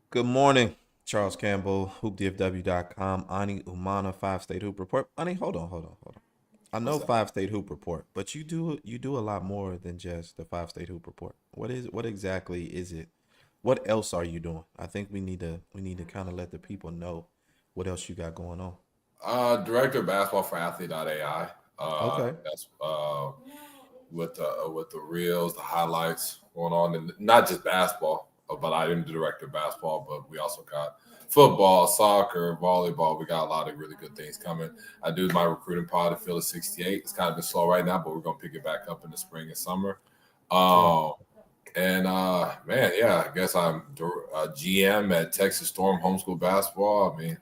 Good morning, Charles Campbell, hoopdfw.com, Ani Umana, five-state hoop report. Ani, hold on. I What's know that? five-state hoop report, but you do a lot more than just the five-state hoop report. What exactly is it? What else are you doing? I think we need to kind of let the people know what else you got going on. Director of basketball for Athlete.ai. Okay. That's with the reels, the highlights going on, and not just basketball. But I am the director of basketball, but we also got football, soccer, volleyball. We got a lot of really good things coming. I do my recruiting pod at Philly 68. It's kind of been slow right now, but we're gonna pick it back up in the spring and summer. Sure. Um, and man, yeah, I guess I'm GM at Texas Storm Homeschool Basketball. I mean,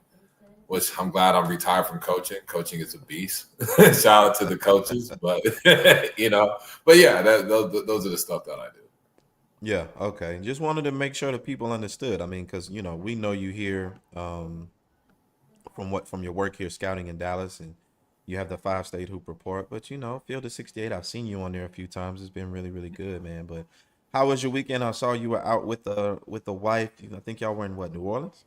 which I'm glad I'm retired from coaching. Coaching is a beast. Shout out to the coaches, but but yeah, those are the stuff that I do. Yeah, okay. Just wanted to make sure that people understood. I mean, because we know you here from your work here scouting in Dallas, and you have the five-state hoop report. But Field of 68, I've seen you on there a few times. It's been really, really good, man. But how was your weekend? I saw you were out with the wife. I think y'all were in what, New Orleans?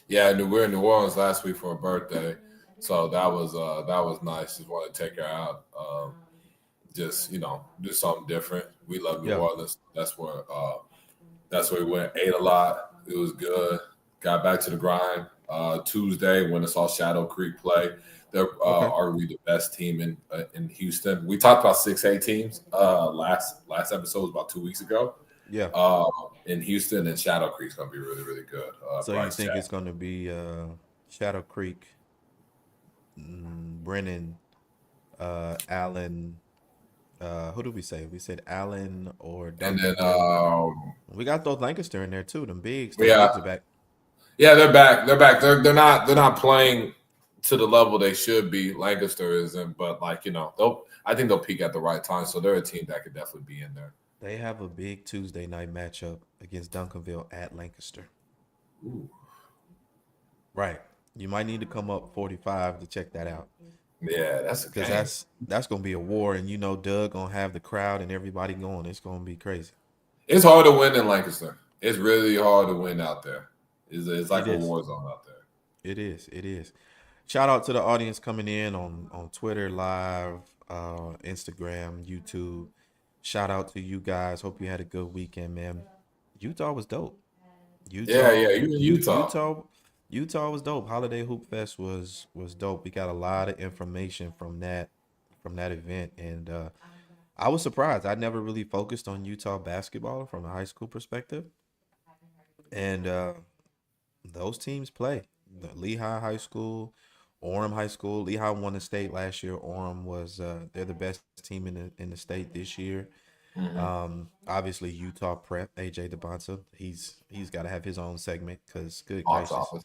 Yeah, we're in New Orleans last week for a birthday, so that was nice. Just want to take her out, just do something different. We love New Yeah. Orleans. That's where we went. Ate a lot. It was good. Got back to the grind. Tuesday when I saw Shadow Creek play, they're Okay. arguably the best team in Houston. We talked about 6A teams last episode was about 2 weeks ago. Yeah. Uh, in Houston, and Shadow Creek's gonna be really really good. So you Bryce think Jack. it's going to be Shadow Creek, Brennan, Allen, who did we say? We said Allen or And then Duncanville. We got those Lancaster in there too. Them bigs. Them yeah, bigs are back. yeah, they're back. They're back. They're not playing to the level they should be. Lancaster isn't, but I think they'll peak at the right time. So they're a team that could definitely be in there. They have a big Tuesday night matchup against Duncanville at Lancaster. Ooh. Right. You might need to come up 45 to check that out Yeah, that's a because game. that's gonna be a war, and Doug gonna have the crowd and everybody going. It's gonna be crazy. It's hard to win in Lancaster. It's really hard to win out there. It's It like a is. war zone out there. It is. It is. Shout out to the audience coming in on Twitter live, Instagram, YouTube. Shout out to you guys. Hope you had a good weekend, man. Utah was dope. Yeah, Utah, yeah. You in U, Utah? Utah, Utah was dope. Holiday Hoop Fest was dope. We got a lot of information from that event, and I was surprised. I never really focused on Utah basketball from a high school perspective, and those teams play. The Lehigh High School, Orem High School. Lehigh won the state last year. Orem was they're the best team in the state this year. Hmm. Obviously Utah Prep, AJ DeBonta. He's got to have his own segment because good Box gracious.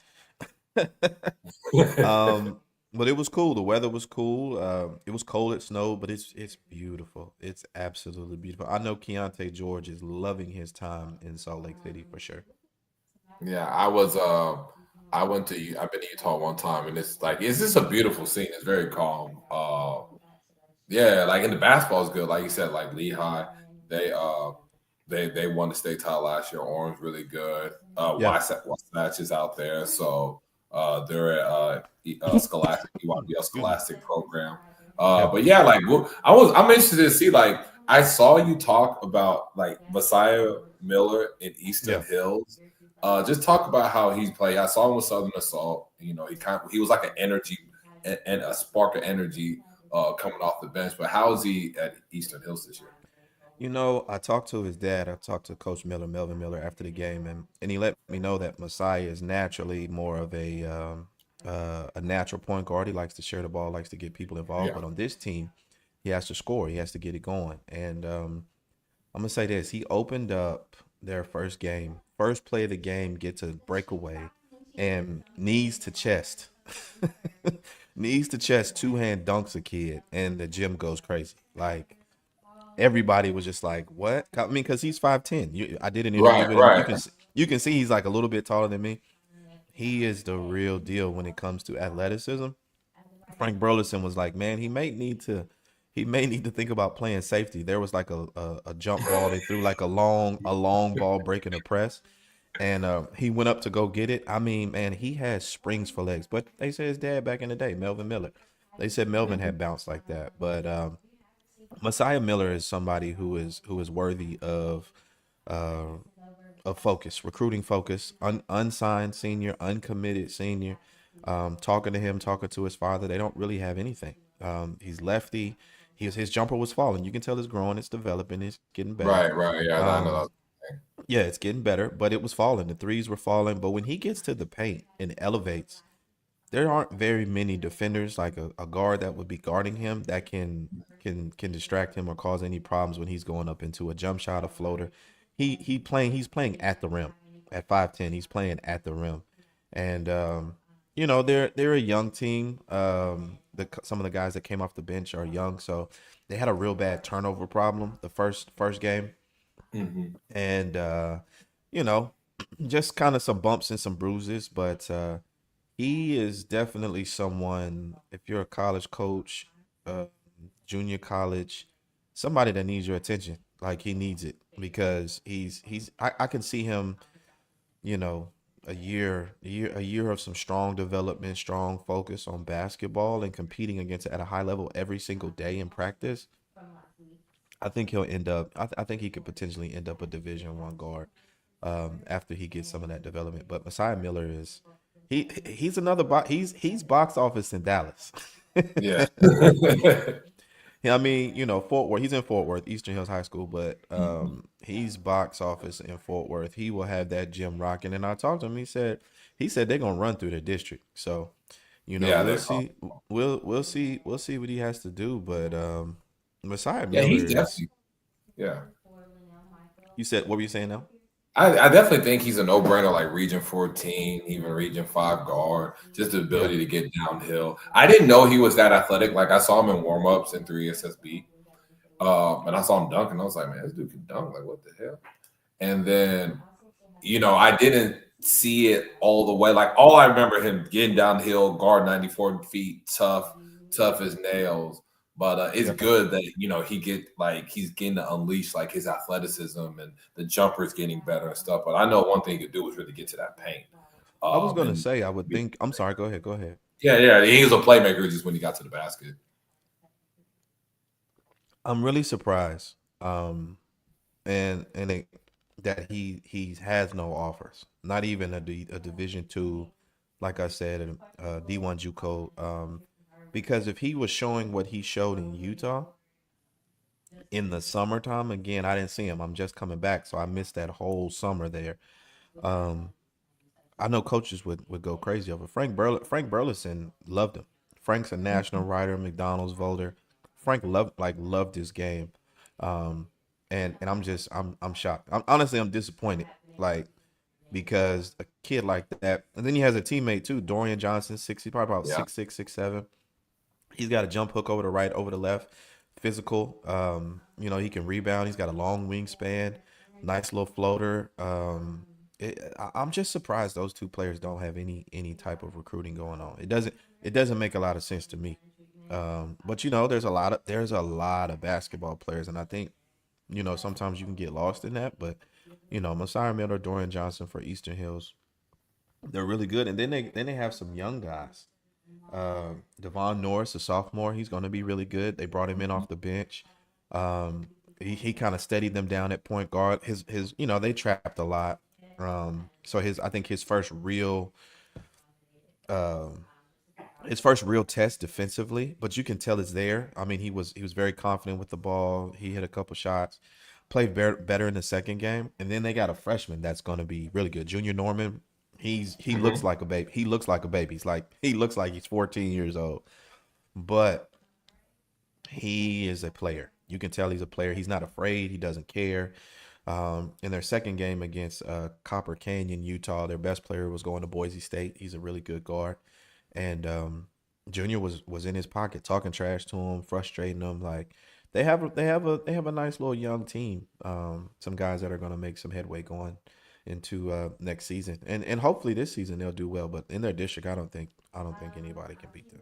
office. um, but it was cool. The weather was cool. It was cold. It snowed, but it's beautiful. It's absolutely beautiful. I know Keontae George is loving his time in Salt Lake City for sure. Yeah, I was. I went to. I've been to Utah one time, and it's just a beautiful scene. It's very calm. Yeah, like in the basketball is good. Like you said, like Lehigh, they uh they won the state title last year. Orange really good. Yeah. Wasatch is out there, so they're at Scholastic EYBL Excuse me. Scholastic program. Yeah. But yeah, like I'm interested to see. Like I saw you talk about like Messiah Miller in Eastern Yeah. Hills. Just talk about how he's played. I saw him with Southern Assault. He was like an energy and a spark of energy coming off the bench. But how is he at Eastern Hills this year? I talked to his dad. I talked to Coach Miller, Melvin Miller, after the game, and he let me know that Messiah is naturally more of a natural point guard. He likes to share the ball, likes to get people involved. Yeah. But on this team, he has to score. He has to get it going. And I'm gonna say this: he opened up their first game, first play of the game, gets a breakaway, and knees to chest, knees to chest, two hand dunks a kid, and the gym goes crazy. Like everybody was just like, "What?" I mean, because he's 5'10". I did an interview Right, with him. You right. can you can see he's like a little bit taller than me. He is the real deal when it comes to athleticism. Frank Burleson was like, "Man, he may need to think about playing safety." There was like a jump ball. They threw like a long ball breaking a press, and he went up to go get it. I mean, man, he has springs for legs. But they said his dad back in the day, Melvin Miller. They said Melvin Mhm. had bounced like that. But Messiah Miller is somebody who is worthy uh, of focus, recruiting focus, unsigned senior, uncommitted senior. Talking to him, talking to his father, they don't really have anything. He's lefty. His jumper was falling. You can tell it's growing, it's developing, it's getting better. Right, right. Yeah, I know Um, that. yeah, it's getting better, but it was falling. The threes were falling. But when he gets to the paint and elevates, there aren't very many defenders like a guard that would be guarding him that can distract him or cause any problems when he's going up into a jump shot, a floater. He's playing at the rim at 5'10". He's playing at the rim, and they're a young team. Some of the guys that came off the bench are young, so they had a real bad turnover problem the first game, Hmm. and you know just kind of some bumps and some bruises, but he is definitely someone, if you're a college coach, uh, junior college, somebody that needs your attention. Like he needs it because I can see him, you know, a year of some strong development, strong focus on basketball and competing against it at a high level every single day in practice. I think he'll end up. I think he could potentially end up a Division 1 guard after he gets some of that development. But Messiah Miller he's another he's box office in Dallas. Yeah. Yeah, I mean, Fort Worth. He's in Fort Worth, Eastern Hills High School, but Mhm. he's box office in Fort Worth. He will have that gym rocking. And I talked to him. He said they're gonna run through the district. So, Yeah, we'll they call. see. We'll see what he has to do. But Messiah Yeah, Miller he's is. definitely. Yeah. You said what were you saying now? I definitely think he's a no-brainer, like Region 14, even Region 5 guard. Just the Yeah, ability to get downhill. I didn't know he was that athletic. Like I saw him in warm-ups in 3 SSB. And I saw him dunk, and I was like, man, this dude can dunk. Like, what the hell? And then, I didn't see it all the way. Like, all I remember him getting downhill, guard 94 feet, tough as nails. But it's yeah. good that he's getting to unleash like his athleticism and the jumper is getting better and stuff. But I know one thing he could do is really get to that paint. I was gonna And say I would think. I'm sorry. Go ahead. Go ahead. yeah, yeah, he was a playmaker just when he got to the basket. I'm really surprised. And that he has no offers. Not even a Division 2, like I said, D1 JUCO. Because if he was showing what he showed in Utah in the summertime, again, I didn't see him. I'm just coming back, so I missed that whole summer there. Um, I know coaches would go crazy over Frank Burleson loved him. Frank's a national Mhm. writer, McDonald's voter. Frank loved his game. Um, and I'm shocked. I'm disappointed. Like because a kid like that, and then he has a teammate too, Dorian Johnson, probably about Yeah. 6'6", 6'7". He's got a jump hook over the right, over the left, physical. He can rebound. He's got a long wingspan, nice little floater. I'm just surprised those two players don't have any type of recruiting going on. It doesn't make a lot of sense to me. But there's a lot of basketball players, and I think sometimes you can get lost in that. But Messiah Miller, Dorian Johnson for Eastern Hills, they're really good, and then they have some young guys. Devon Norris, a sophomore, he's going to be really good. They brought him in Mhm. off the bench. He kind of steadied them down at point guard. They trapped a lot. So I think um, his first real test defensively, but you can tell it's there. I mean, he was very confident with the ball. He hit a couple shots, played better in the second game, and then they got a freshman that's going to be really good, Junior Norman. He looks Mhm. like a baby. He looks like a baby. He looks like he's 14 years old, but he is a player. You can tell he's a player. He's not afraid. He doesn't care. In their second game against Copper Canyon, Utah, their best player was going to Boise State. He's a really good guard, and Junior was in his pocket, talking trash to him, frustrating him. Like they have a nice little young team. Some guys that are going to make some headway going into next season, and hopefully this season they'll do well. But in their district, I don't think anybody can beat them.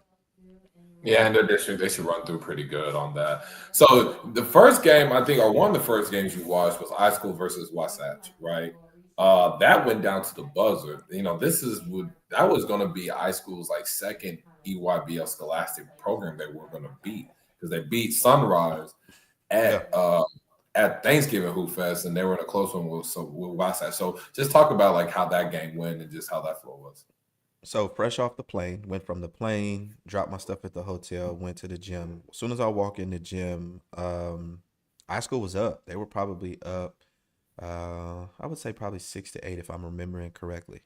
Yeah, and their district they should run through pretty good on that. So the first game I think, or one of the first games you watched was high school versus Wasatch, right? That went down to the buzzer. That was going to be high school's like second EYBL Scholastic program they were going to beat because they beat Sunrise Yeah. at uh, at Thanksgiving Hoopfest, and they were in a close one with Wasatch. So just talk about like how that game went and just how that flow was. So fresh off the plane, went from the plane, dropped my stuff at the hotel, went to the gym. As soon as I walk in the gym, high school was up. They were probably up. I would say probably 6 to 8 if I'm remembering correctly.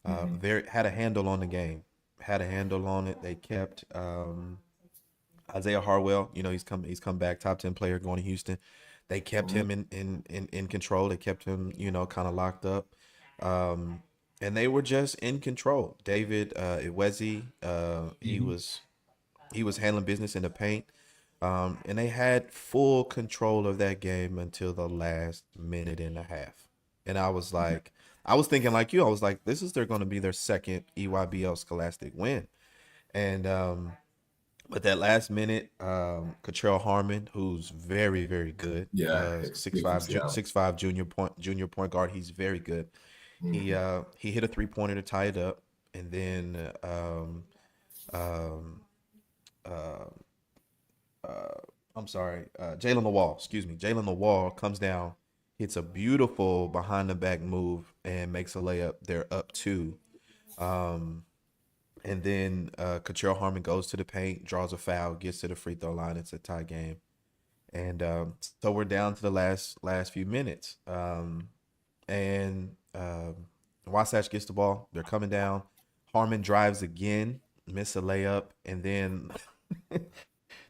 Mm-hmm. Very had a handle on the game, had a handle on it. They kept Isaiah Harwell. He's come back, top 10 player going to Houston. They kept Mm-hmm. him in control. They kept him kind of locked up. Um, and they were just in control. David Iwezi, he was handling business in the paint. And they had full control of that game until the last minute and a half. And I was thinking like you. I was like, this is they're going to be their second EYBL Scholastic win. And but that last minute, Cottrell Harmon, who's very, very good, Yeah, six kid from five, Seattle. 6'5" junior point guard. He's very good. He Mm-hmm. uh he hit a 3-pointer to tie it up, and then um uh uh I'm sorry, Jalen Lawal, excuse me, Jalen Lawal comes down, hits a beautiful behind the back move, and makes a layup. They're up two. Um, and then Cottrell Harmon goes to the paint, draws a foul, gets to the free throw line. It's a tie game, and so we're down to the last few minutes. And Wasatch gets the ball. They're coming down. Harmon drives again, miss a layup, and then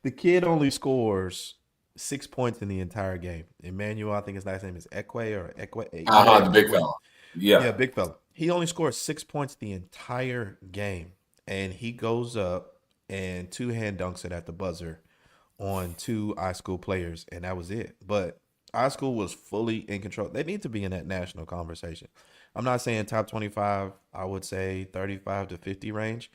the kid only scores 6 points in the entire game. Emmanuel, I think his last name is Ekwe. The big Ekwe. fella. Yeah. Yeah, big fella. He only scores 6 points the entire game, and he goes up and two-hand dunks it at the buzzer on two iSchool players, and that was it. But iSchool was fully in control. They need to be in that national conversation. I'm not saying top 25. I would say 35 to 50 range.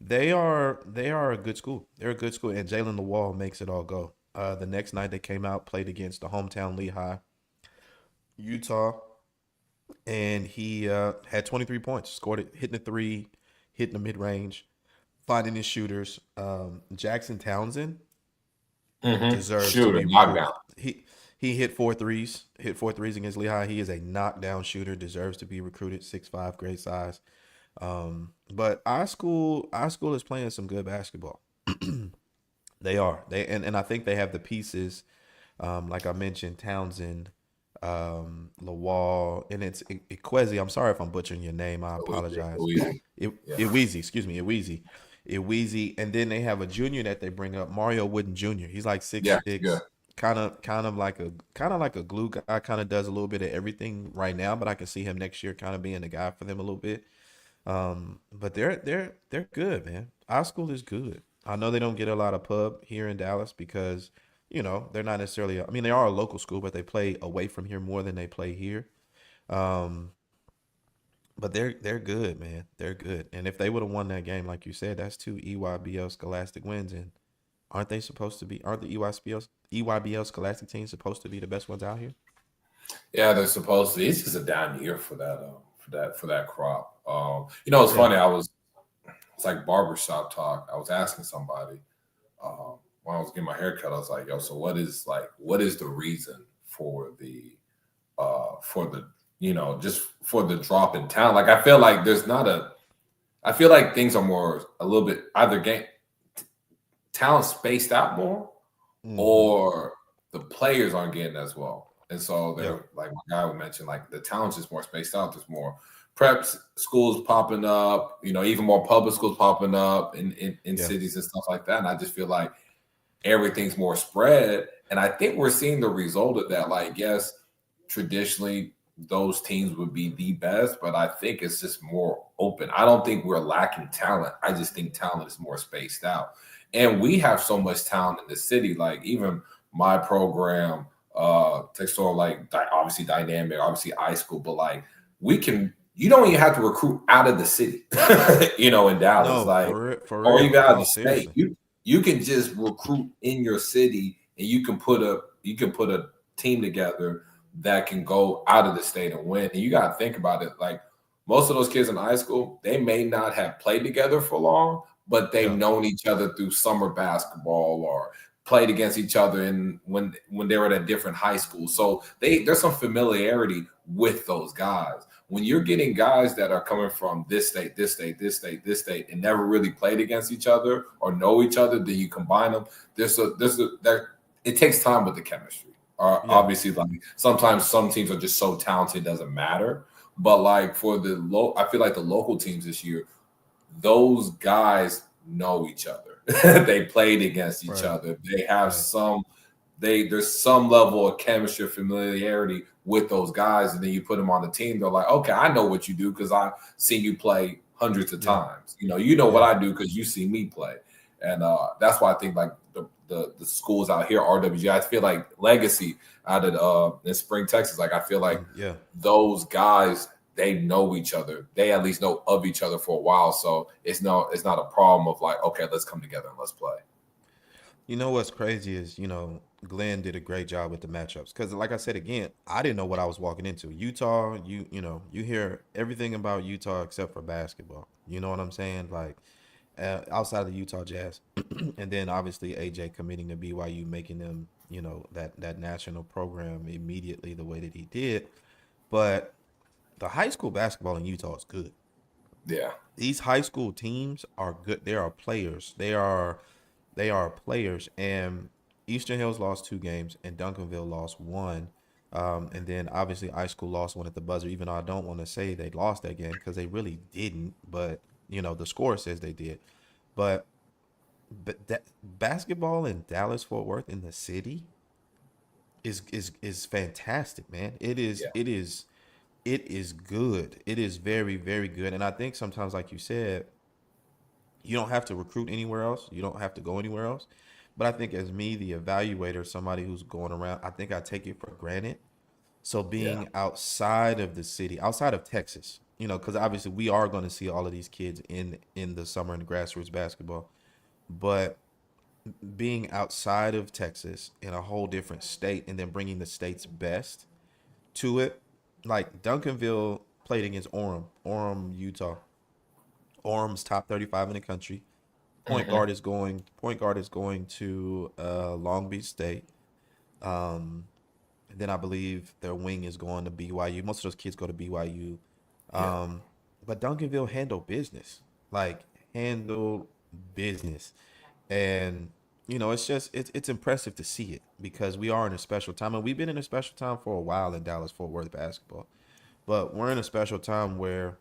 They are a good school. They're a good school, and Jalen the Wall makes it all go. The next night they came out, played against the hometown Lehigh, Utah, and he had 23 points, scored it, hitting the three, hitting the mid range, finding his shooters. Jackson Townsend Mm-hmm. deserves to Shooter, be recruited. knockdown. He hit 4 threes against Lehigh. He is a knockdown shooter, deserves to be recruited. 6'5", great size. But our school is playing some good basketball. They are. And I think they have the pieces. Like I mentioned, Townsend, Lawal, and it's Ikwezi. I'm sorry if I'm butchering your name. I apologize. Louisiana. Yeah. Iweezy, excuse me, Iweezy, and then they have a junior that they bring up, Mario Wooden Jr. He's like six Yeah. Good. six, kind of like a glue guy. Kind of does a little bit of everything right now, but I can see him next year kind of being the guy for them a little bit. But they're good, man. Our school is good. I know they don't get a lot of pub here in Dallas because they're not necessarily. I mean, they are a local school, but they play away from here more than they play here. Um, but they're good, man. They're good. And if they would have won that game, like you said, that's two EYBL Scholastic wins. And aren't they supposed to be? Aren't the EYBL Scholastic teams supposed to be the best ones out here? Yeah, they're supposed to. It's just a down year for that. For that crop. It's Yeah. funny. It's like barbershop talk. I was asking somebody when I was getting my haircut. I was like, "Yo, so what is the reason just for the drop in talent? Like, I feel like there's not a. I feel like things are more a little bit either game talent spaced out more Mm-hmm. or the players aren't getting as well. And so Yeah. they're like my guy would mention, like the talent's just more spaced out. There's more prep schools popping up, even more public schools popping up in Yeah. cities and stuff like that. And I just feel like everything's more spread. And I think we're seeing the result of that. Like, yes, traditionally those teams would be the best, but I think it's just more open. I don't think we're lacking talent. I just think talent is more spaced out. And we have so much talent in the city. Like even my program, textile, like obviously dynamic, obviously iSchool, but like you don't even have to recruit out of the city, in Dallas, No, like, for or real. even out of No, the state. seriously. You can just recruit in your city and you can put a team together that can go out of the state and win. And you got to think about it. Like most of those kids in high school, they may not have played together for long, but they've Yeah, known each other through summer basketball or played against each other in when they were at a different high school. So there's some familiarity with those guys. When you're getting guys that are coming from this state, this state, this state, this state, and never really played against each other or know each other, then you combine them. There. It takes time with the chemistry. yeah, Obviously, like sometimes some teams are just so talented, it doesn't matter. But like for I feel like the local teams this year, those guys know each other. They played against each right, other. They have right. there's some level of chemistry, familiarity with those guys, and then you put them on the team. They're like, okay, I know what you do because I've seen you play hundreds of Yeah, times. You know what yeah, I do because you see me play, and that's why I think like the schools out here, RWG, I feel like Legacy out of in Spring, Texas, like I feel like yeah. those guys they know each other. They at least know of each other for a while, so it's not a problem of like okay, let's come together and let's play. You know what's crazy is, Glenn did a great job with the matchups. Because, like I said again, I didn't know what I was walking into. Utah, you hear everything about Utah except for basketball. You know what I'm saying? Like, outside of the Utah Jazz, and then obviously AJ committing to BYU, making them, that national program immediately the way that he did. But the high school basketball in Utah is good. Yeah, These high school teams are good. They are players. They are players. And Eastern Hills lost 2 games, and Duncanville lost one. And then obviously high school lost one at the buzzer. Even though I don't want to say they lost that game because they really didn't, but the score says they did. But that basketball in Dallas Fort Worth in the city is fantastic, man. It is yeah, it is it is good. It is very, very good. And I think sometimes, like you said, you don't have to recruit anywhere else. You don't have to go anywhere else. But I think as me, the evaluator, somebody who's going around, I think I take it for granted. So yeah. being outside of the city, outside of Texas, because obviously we are going to see all of these kids in the summer in grassroots basketball. But being outside of Texas in a whole different state and then bringing the state's best to it, like Duncanville played against Orem, Utah. Orem's top 35 in the country. Hmm. Point guard is going to Long Beach State. Um, and then I believe their wing is going to BYU. Most of those kids go to BYU. Yeah, Um, but Duncanville handle business, like handle business, and it's impressive to see it because we are in a special time, and we've been in a special time for a while in Dallas Fort Worth basketball. But we're in a special time where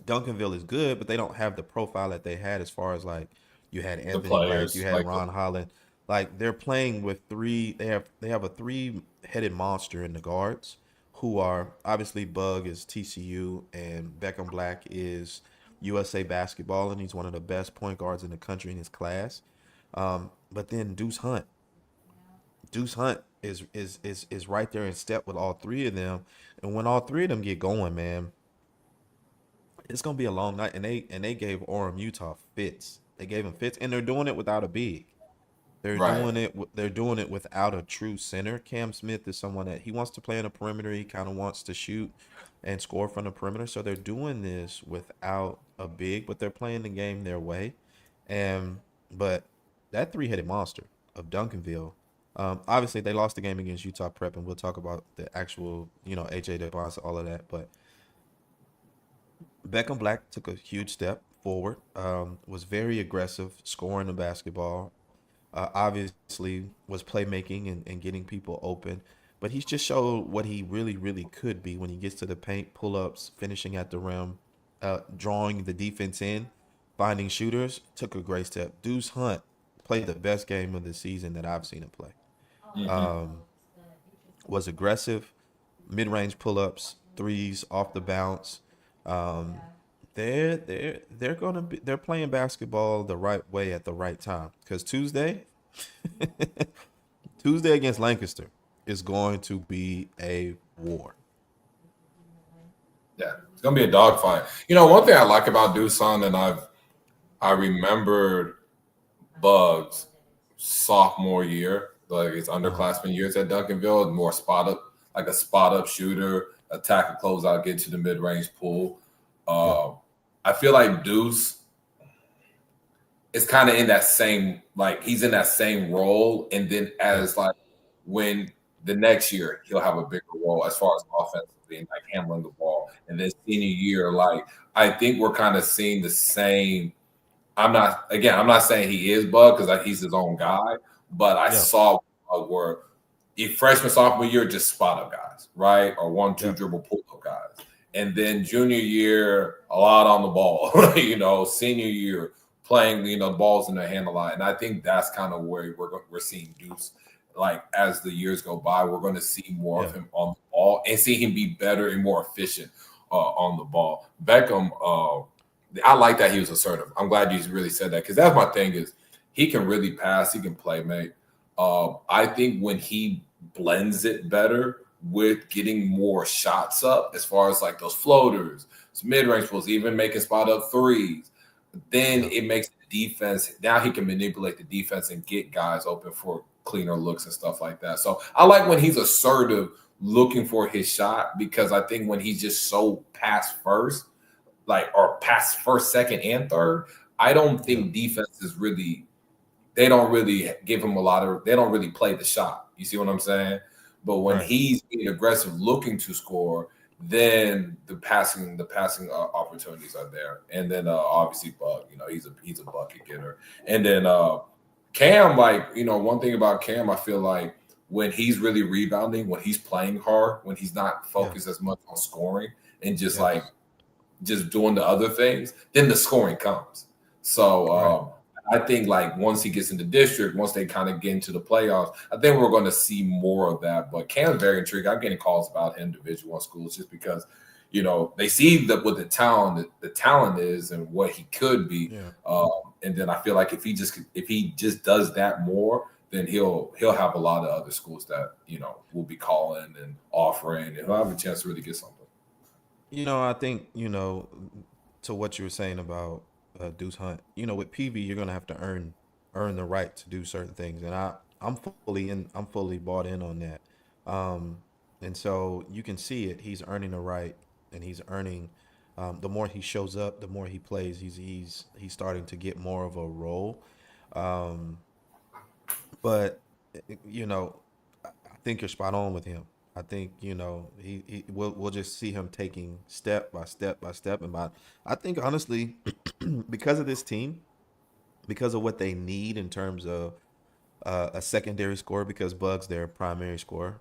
Duncanville is good, but they don't have the profile that they had as far as like you had the Anthony Black, you players had like Ron Holland. Like they're playing with three. They have a three-headed monster in the guards, who are obviously Bug is TCU and Beckham Black is USA basketball, and he's one of the best point guards in the country in his class. But then Deuce Hunt is right there in step with all three of them, and when all three of them get going, man, it's gonna be a long night, and they gave Orem, Utah fits. They gave him fits, and they're doing it without a big. right. They're doing it without a true center. Cam Smith is someone that he wants to play in the perimeter. He kind of wants to shoot and score from the perimeter. So they're doing this without a big, but they're playing the game their way. And but that three-headed monster of Duncanville, obviously they lost the game against Utah Prep, and we'll talk about the actual, AJ DeBoss, all of that. But Beckham Black took a huge step forward, was very aggressive, scoring the basketball. Obviously, was playmaking and getting people open. But he's just showed what he really, really could be when he gets to the paint, pull ups, finishing at the rim, drawing the defense in, finding shooters. Took a great step. Deuce Hunt played the best game of the season that I've seen him play. Hmm. Um, was aggressive, mid range pull ups, threes off the bounce. Um, they're playing basketball the right way at the right time because Tuesday against Lancaster is going to be a war. Yeah, it's gonna be a dogfight. One thing I like about Doosan, and I remembered Bugs sophomore year, like his Uh, underclassmen years at Duncanville, more spot up. like a spot up shooter, attack a closeout, get to the mid range pull. Yeah. Uh, I feel like Deuce is kind of in that same like he's in that same role, and then Yeah. as like when the next year he'll have a bigger role as far as offensively and like handling the ball, and then senior year, like I think we're kind of seeing the same. I'm not saying he is Bud because like he's his own guy, but I Yeah. saw where if freshman sophomore year just spot up guys, right, or 1-2 Yeah. dribble pull up guys, and then junior year a lot on the ball, senior year playing balls in their hand a lot, and I think that's kind of where we're seeing Deuce. Like as the years go by, we're going to see more of Yeah. him on the ball and see him be better and more efficient on the ball. Beckham, I like that he was assertive. I'm glad you really said that because that's my thing is he can really pass, he can play, mate. I think when he blends it better with getting more shots up, as far as like those floaters, mid range pulls, even making spot up threes, then Yeah. it makes the defense. Now he can manipulate the defense and get guys open for cleaner looks and stuff like that. So I like when he's assertive, looking for his shot because I think when he's just so pass first, like or pass first, second, and third, I don't Yeah. think defenses really they don't really give him a lot of they don't really play the shot. You see what I'm saying? But when Right. he's being aggressive, looking to score, then the passing opportunities are there. And then obviously Buck, he's a bucket getter. And then Cam, like one thing about Cam, I feel like when he's really rebounding, when he's playing hard, when he's not Yeah. focused as much on scoring and just like Yes. just doing the other things, then the scoring comes. So Right. I think like once he gets into district, once they kind of get into the playoffs, I think we're going to see more of that. But Cam's very intrigued. I'm getting calls about him Division One schools just because they see that what the talent is and what he could be. Yeah. And then I feel like if he just does that more, then he'll have a lot of other schools that will be calling and offering, and he'll have a chance to really get something. I think, to what you were saying about Deuce Hunt, with PV, you're gonna have to earn the right to do certain things, and I'm fully bought in on that. Um, and so you can see it. He's earning the right, and he's earning. The more he shows up, the more he plays. He's starting to get more of a role. Um, but I think you're spot on with him. I think we'll just see him taking step by step by step, and I think honestly, because of this team, because of what they need in terms of a secondary scorer, because Bug's their primary scorer,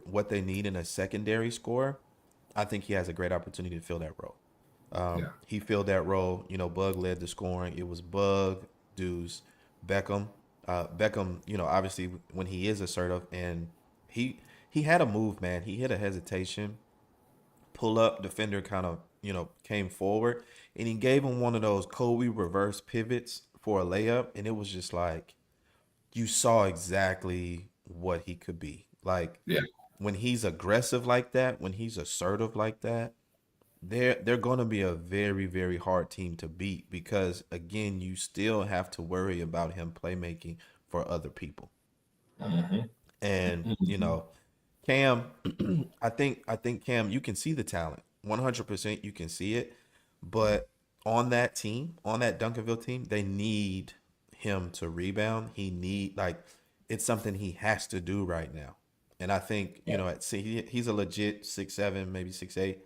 what they need in a secondary scorer, I think he has a great opportunity to fill that role. Yeah, He filled that role. Bug led the scoring. It was Bug, Deuce, Beckham. Beckham, obviously when he is assertive, and he had a move, man. He hit a hesitation, pull up, defender kind of, came forward, and he gave him one of those Kobe reverse pivots for a layup, and it was just like you saw exactly what he could be. Like yeah. when he's aggressive like that, when he's assertive like that, they're going to be a very very hard team to beat because again, you still have to worry about him playmaking for other people. Hmm. And Cam, I think Cam, you can see the talent. 100% you can see it, but on that team, on that Duncanville team, they need him to rebound. It's something he has to do right now. And I think, he's a legit 6'7", maybe 6'8",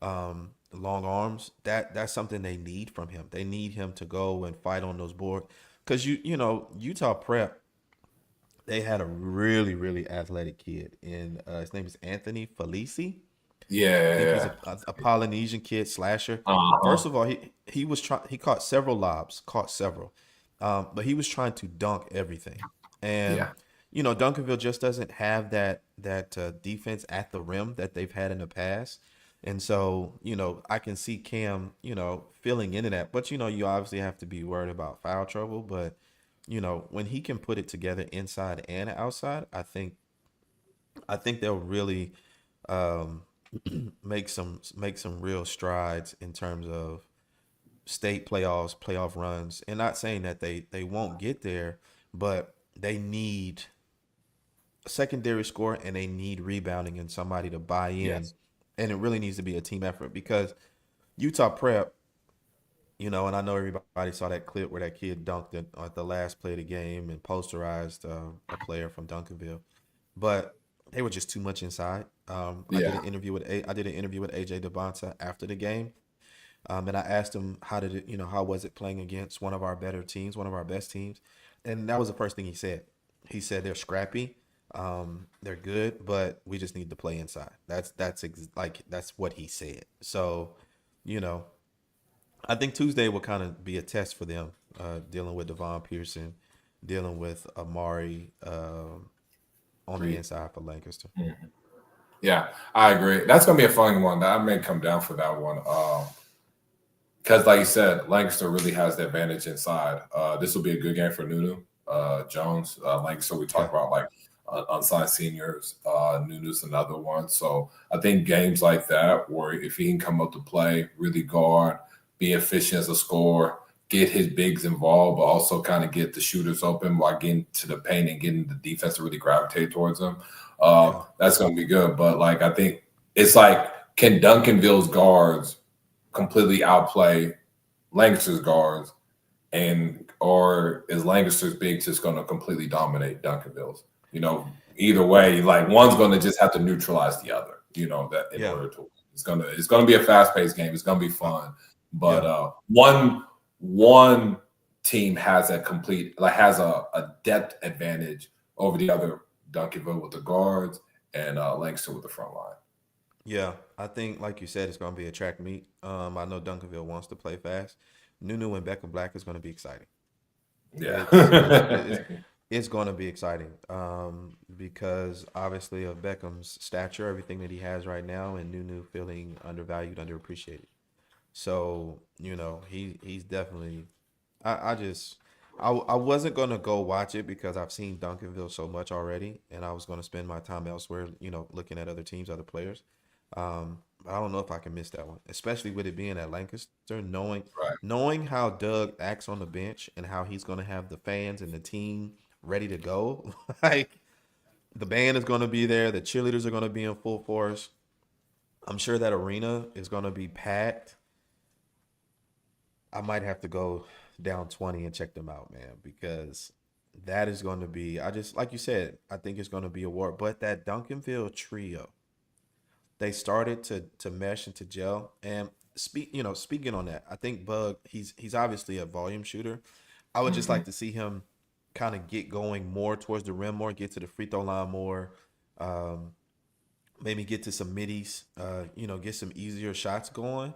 long arms. That's something they need from him. They need him to go and fight on those boards. Because Utah Prep, they had a really, really athletic kid, and his name is Anthony Felici. I think he's Yeah. a Polynesian kid slasher. Uh-huh. First of all, he caught several lobs, caught several, but he was trying to dunk everything, and Yeah. Duncanville just doesn't have that defense at the rim that they've had in the past, and so I can see Cam filling into that, but you obviously have to be worried about foul trouble, but when he can put it together inside and outside, I think they'll really um, make some real strides in terms of state playoffs, playoff runs. And not saying that they won't get there, but secondary score, and they need rebounding and somebody to buy in. Yes. And it really needs to be a team effort because Utah Prep, and I know everybody saw that clip where that kid dunked it at the last play of the game and posterized a player from Duncanville, but they were just too much inside. Yeah. I did an interview with AJ DeBonta after the game, and I asked him how was it playing against one of our better teams, one of our best teams, and that was the first thing he said. He said they're scrappy, they're good, but we just need to play inside. That's what he said. So, you know, I think Tuesday will kind of be a test for them, dealing with Devon Pearson, dealing with Amari on the Agreed. inside for Lancaster. Yeah, I agree. That's gonna be a fun one. That I may come down for that one. Because like you said, Lancaster really has the advantage inside. This will be a good game for Nunu Jones. Lancaster, we Yeah, talk about like unsigned seniors. Nunu's another one. So I think games like that, where if he can come up to play, really guard, be efficient as a scorer, get his bigs involved, but also kind of get the shooters open while getting to the paint and getting the defense to really gravitate towards them. yeah, That's going to be good. But like I think it's like, can Duncanville's guards completely outplay Lancaster's guards, and or is Lancaster's big just going to completely dominate Duncanville's? Either way, like one's going to just have to neutralize the other. That in yeah, order to, it's gonna be a fast paced game. It's gonna be uh, fun, but yeah, one team has a depth advantage over the other. Duncanville with the guards and Lancaster with the front line. yeah. I think, like you said, it's going to be a track meet. I know Duncanville wants to play fast. Nunu and Beckham Black is going to be exciting. Yeah. It's going to be exciting, because obviously of Beckham's stature, everything that he has right now, and Nunu feeling undervalued, underappreciated. So he's definitely. I wasn't gonna go watch it because I've seen Duncanville so much already, and I was gonna spend my time elsewhere, looking at other teams, other players. But I don't know if I can miss that one, especially with it being at Lancaster, Right. knowing how Doug acts on the bench and how he's gonna have the fans and the team ready to go. Like the band is gonna be there, the cheerleaders are gonna be in full force. I'm sure that arena is gonna be packed. I might have to go down 20 and check them out, man, because that is going to be, I just, like you said, I think it's going to be a war. But that Duncanville trio, they started to mesh and to gel. And speaking on that, I think Bug, he's obviously a volume shooter. I would just Hmm. like to see him kind of get going more towards the rim more, get to the free throw line more, um, maybe get to some middies, get some easier shots going.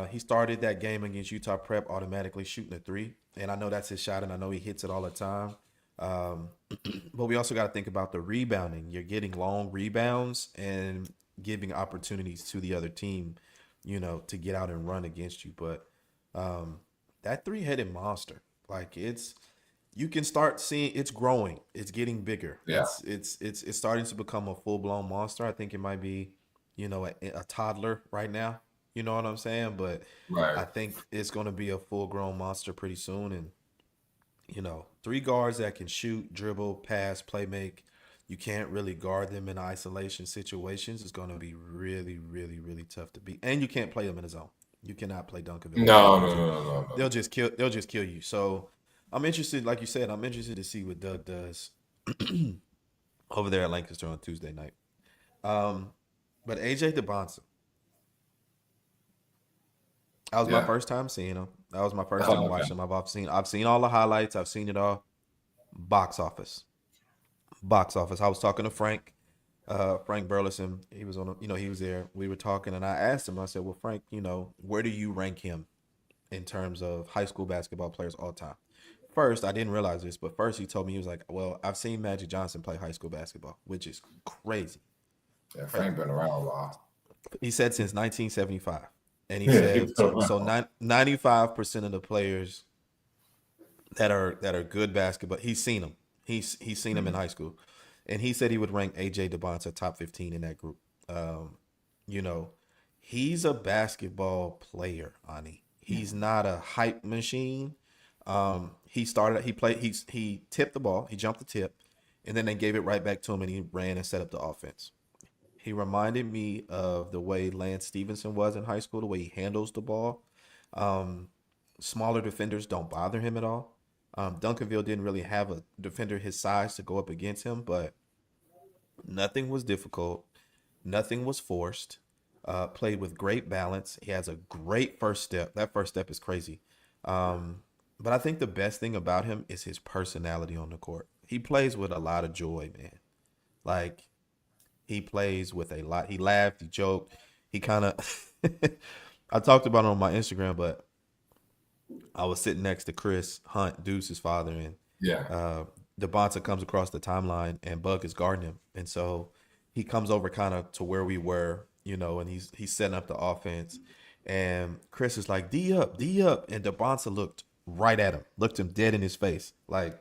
He started that game against Utah Prep automatically shooting a three, and I know that's his shot, and I know he hits it all the time. Um, but we also got to think about the rebounding. You're getting long rebounds and giving opportunities to the other team, to get out and run against you. But um, that three-headed monster, like you can start seeing it's growing. It's getting bigger. Yeah. It's starting to become a full-blown monster. I think it might be, a toddler right now. You know what I'm saying? But Right. I think it's going to be a full-grown monster pretty soon. And three guards that can shoot, dribble, pass, play make. You can't really guard them in isolation situations. It's going to be really, really, really tough to beat. And you can't play them in a zone. You cannot play Duncanville in a zone. No, no, no, no, no, no. They'll just kill. They'll just kill you. So I'm interested. Like you said, I'm interested to see what Doug does over there at Lancaster on Tuesday night. Um, but AJ DeBonsa, that was my Yeah. first time seeing him. That was my first time Oh, okay. watching him. I've seen all the highlights. I've seen it all. Box office. Box office. I was talking to Frank, Frank Burleson. He was he was there. We were talking, and I asked him. I said, "Well, Frank, where do you rank him in terms of high school basketball players all time?" First, I didn't realize this, but first he told me he was like, "Well, I've seen Magic Johnson play high school basketball, which is crazy, Yeah, crazy." Frank been around a while. He said since 1975, and he Yeah, he said been so around. 95% of the players that are good basketball, he's seen them. He's seen them in Mhm. high school, and he said he would rank AJ DeBonta top 15 in that group. Um, you know, he's a basketball player, Ani. He's not a hype machine. He tipped the ball. He jumped the tip. and then they gave it right back to him, and he ran and set up the offense. He reminded me of the way Lance Stevenson was in high school, the way he handles the ball. Um, Smaller defenders don't bother him at all. Duncanville didn't really have a defender his size to go up against him, but nothing was difficult. Nothing was forced. Played with great balance. He has a great first step. That first step is crazy. Um, but I think the best thing about him is his personality on the court. He plays with a lot of joy, man. Like he plays with a lot. He laughed. He joked. He kind of. I talked about it on my Instagram, but I was sitting next to Chris Hunt, Deuce's father, and Yeah. uh, Devonta comes across the timeline, and Bug is guarding him, and so he comes over kind of to where we were, and he's setting up the offense, and Chris is like D up, and Devonta looked right at him, looked him dead in his face, like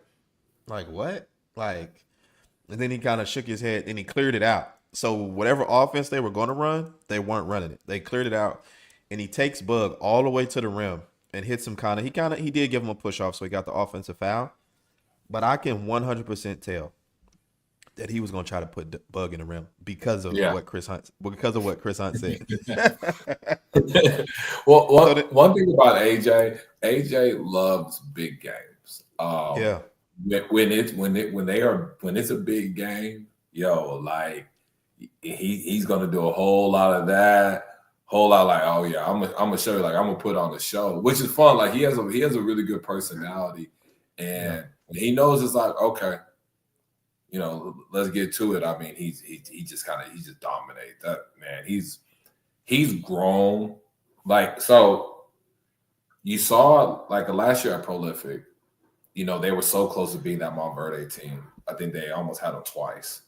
what, like, and then he kind of shook his head and he cleared it out. So whatever offense they were going to run, they weren't running it. They cleared it out, and he takes Bug all the way to the rim and hits him he did give him a push off, so he got the offensive foul. But I can 100% tell that he was going to try to put Bug in the rim Yeah. Because of what Chris Hunt said. Well, So that, one thing about AJ loves big games. yeah, When it's a big game, yo, like he's gonna do a whole lot of that, whole lot like, oh yeah, I'm gonna show you, like I'm gonna put on a show, which is fun. Like he has a really good personality, yeah, and he knows it's like, okay, let's get to it. I mean, he just dominate that, man. He's grown. Like, so you saw like last year at Prolific, they were so close to being that Montverde team. I think they almost had them twice.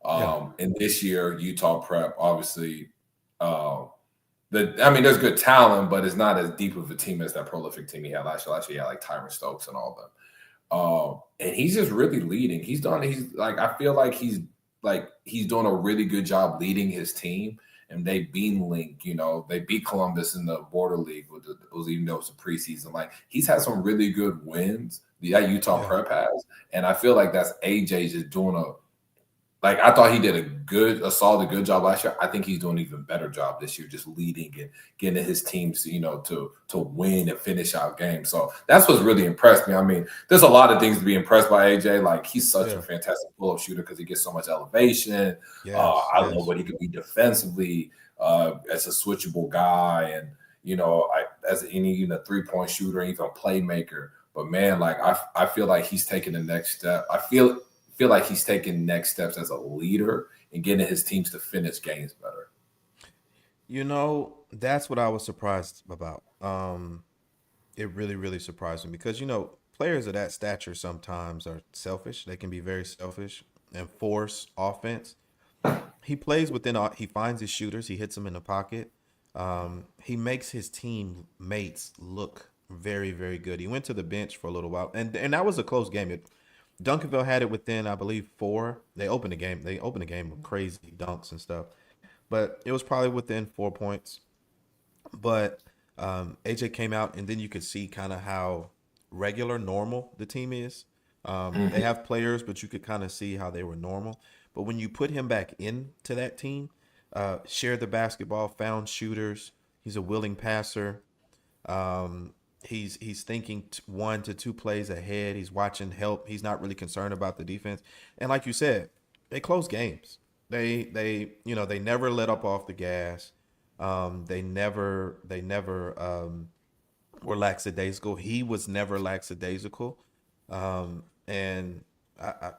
yeah, And this year, Utah Prep, obviously, there's good talent, but it's not as deep of a team as that Prolific team he had last year. Last year, he had like Tyron Stokes and all them. And he's just really leading. He's like, I feel like he's doing a really good job leading his team. And they beat Link, they beat Columbus in the Border League even though it's a preseason. Like he's had some really good wins that Utah yeah. Prep has, and I feel like that's AJ just doing like I thought he did a solid, good job last year. I think he's doing an even better job this year, just leading and getting his teams, to win and finish out games. So that's what's really impressed me. I mean, there's a lot of things to be impressed by AJ. Like he's such a Yeah. fantastic pull-up shooter because he gets so much elevation. Yes, I love yes. what he could be defensively as a switchable guy, and as any even a 3-point shooter, even a playmaker. But man, like I feel like he's taking the next step. I feel like he's taking next steps as a leader and getting his teams to finish games better. That's what I was surprised about. It really, really surprised me because players of that stature sometimes are selfish. They can be very selfish and force offense. He plays he finds his shooters. He hits them in the pocket. He makes his team mates look very, very good. He went to the bench for a little while, and that was a close game. Duncanville had it within, I believe, 4. They opened the game. They opened the game with crazy dunks and stuff, but it was probably within 4 points. But AJ came out, and then you could see kind of how regular, normal the team is. They Mhm. have players, but you could kind of see how they were normal. But when you put him back into that team, shared the basketball, found shooters. He's a willing passer. He's thinking 1 to 2 plays ahead. He's watching help. He's not really concerned about the defense. And like you said, they close games. They never let up off the gas. They never were lackadaisical. He was never lackadaisical. And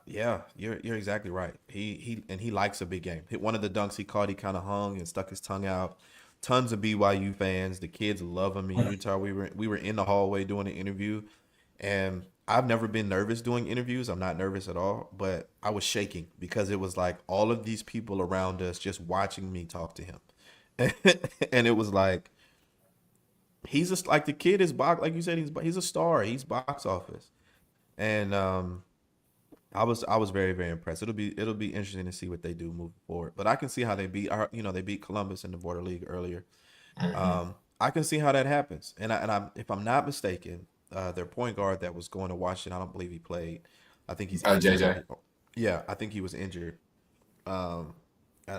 yeah, you're exactly right. He likes a big game. Hit one of the dunks he caught. He kind of hung and stuck his tongue out. Tons of BYU fans. The kids love him in Utah. We were in the hallway doing an interview, and I've never been nervous doing interviews. I'm not nervous at all, but I was shaking because it was like all of these people around us just watching me talk to him, and it was like he's just like the kid is box like you said he's a star. He's box office, and I was very, very impressed. It'll be interesting to see what they do moving forward. But I can see how they beat Columbus in the Border League earlier. Mhm. I can see how that happens. And if I'm not mistaken, their point guard that was going to Washington, I don't believe he played. I think he's injured. JJ. Yeah, I think he was injured. Um,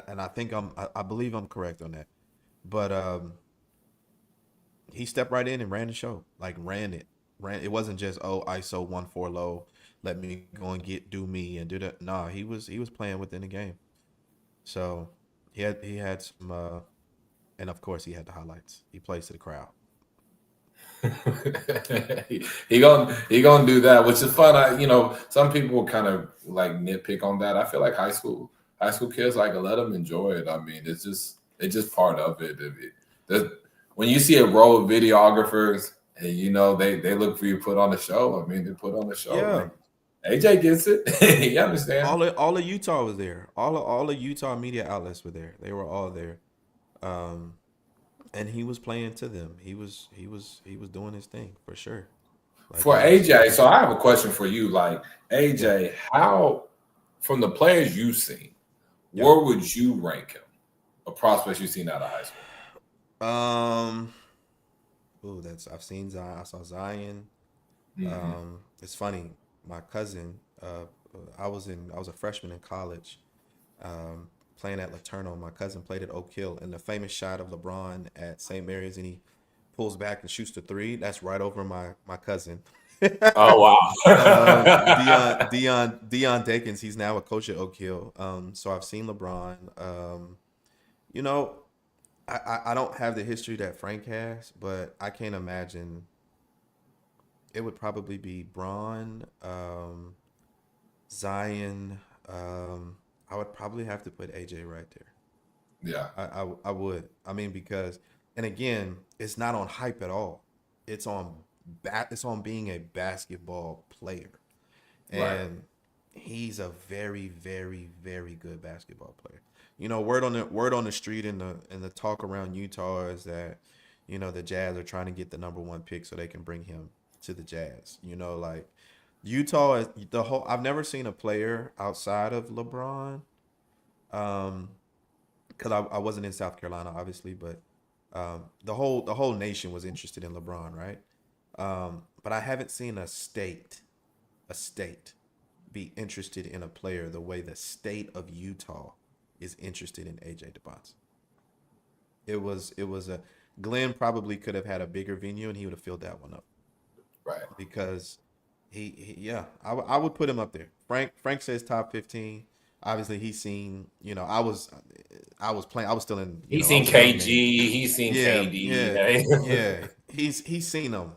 and I think I believe I'm correct on that. But he stepped right in and ran the show. Like ran it. Ran it wasn't just ISO 1-4 low, let me go and do me and do that. Nah, he was playing within the game. So he had some and of course he had the highlights. He plays to the crowd. he gonna do that, which is fun. Some people kind of like nitpick on that. I feel like high school kids like let them enjoy it. I mean, it's just part of it. When you see a row of videographers and they look for you to put on the show. I mean, they put on the show. Yeah. Like AJ gets it. You understand? All of Utah was there. All of Utah media outlets were there. They were all there. Um and he was playing to them. He was doing his thing for sure. Like For it was AJ, so I have a question for you. Like yeah. AJ, how from the players you've seen, Yeah. where would you rank him? A prospect you've seen out of high school. Um ooh, that's I've seen Zion. I saw Zion. Hmm. It's funny. My cousin, I was a freshman in college, playing at Laterno. My cousin played at Oak Hill, and the famous shot of LeBron at St. Mary's, and he pulls back and shoots the three. That's right over my cousin. Oh wow. Dion Dakins. He's now a coach at Oak Hill. So I've seen LeBron. You know, I don't have the history that Frank has, but I can't imagine it would probably be Braun, Zion. I would probably have to put AJ right there. Yeah. I would. I mean, because, and again, it's not on hype at all. It's on it's on being a basketball player, Right. and he's a very, very, very good basketball player. Word on the street and the talk around Utah is that, the Jazz are trying to get the number one pick so they can bring him to the Jazz. Like Utah is the whole. I've never seen a player outside of LeBron. Um, because I wasn't in South Carolina, obviously, but the whole nation was interested in LeBron, right? But I haven't seen a state be interested in a player the way the state of Utah is interested in AJ DeBonce. It was a Glenn probably could have had a bigger venue and he would have filled that one up Right. because yeah, I would put him up there. Frank says top 15. Obviously he's seen, I was playing, I was still in, He's I seen was a young man. KG. He's seen Yeah, KD. yeah, yeah. He's seen them,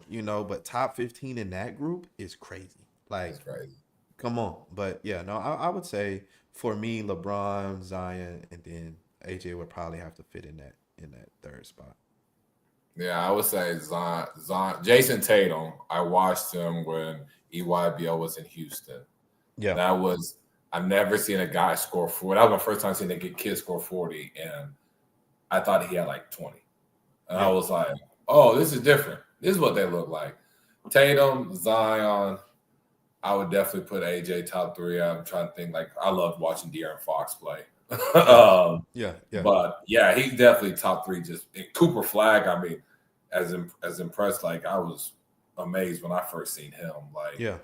but top 15 in that group is crazy. That's Like, crazy. come on. But yeah, no, I would say for me, LeBron, Zion, and then AJ would probably have to fit in that third spot. Yeah, I would say Jason Tatum. I watched him when EYBL was in Houston. Yeah, That was I've never seen a guy score 40. That was my first time seeing a kid score 40, and I thought he had like 20. And I yeah, was like, oh, this is different. This is what they look like. Tatum, Zion. I would definitely put AJ top three. I'm trying to think. Like I loved watching De'Aaron Fox play. yeah, um, yeah, yeah, but yeah, he's definitely top three. Just and Cooper Flag. I mean, as impressed. Like I was amazed when I first seen him. Like yeah,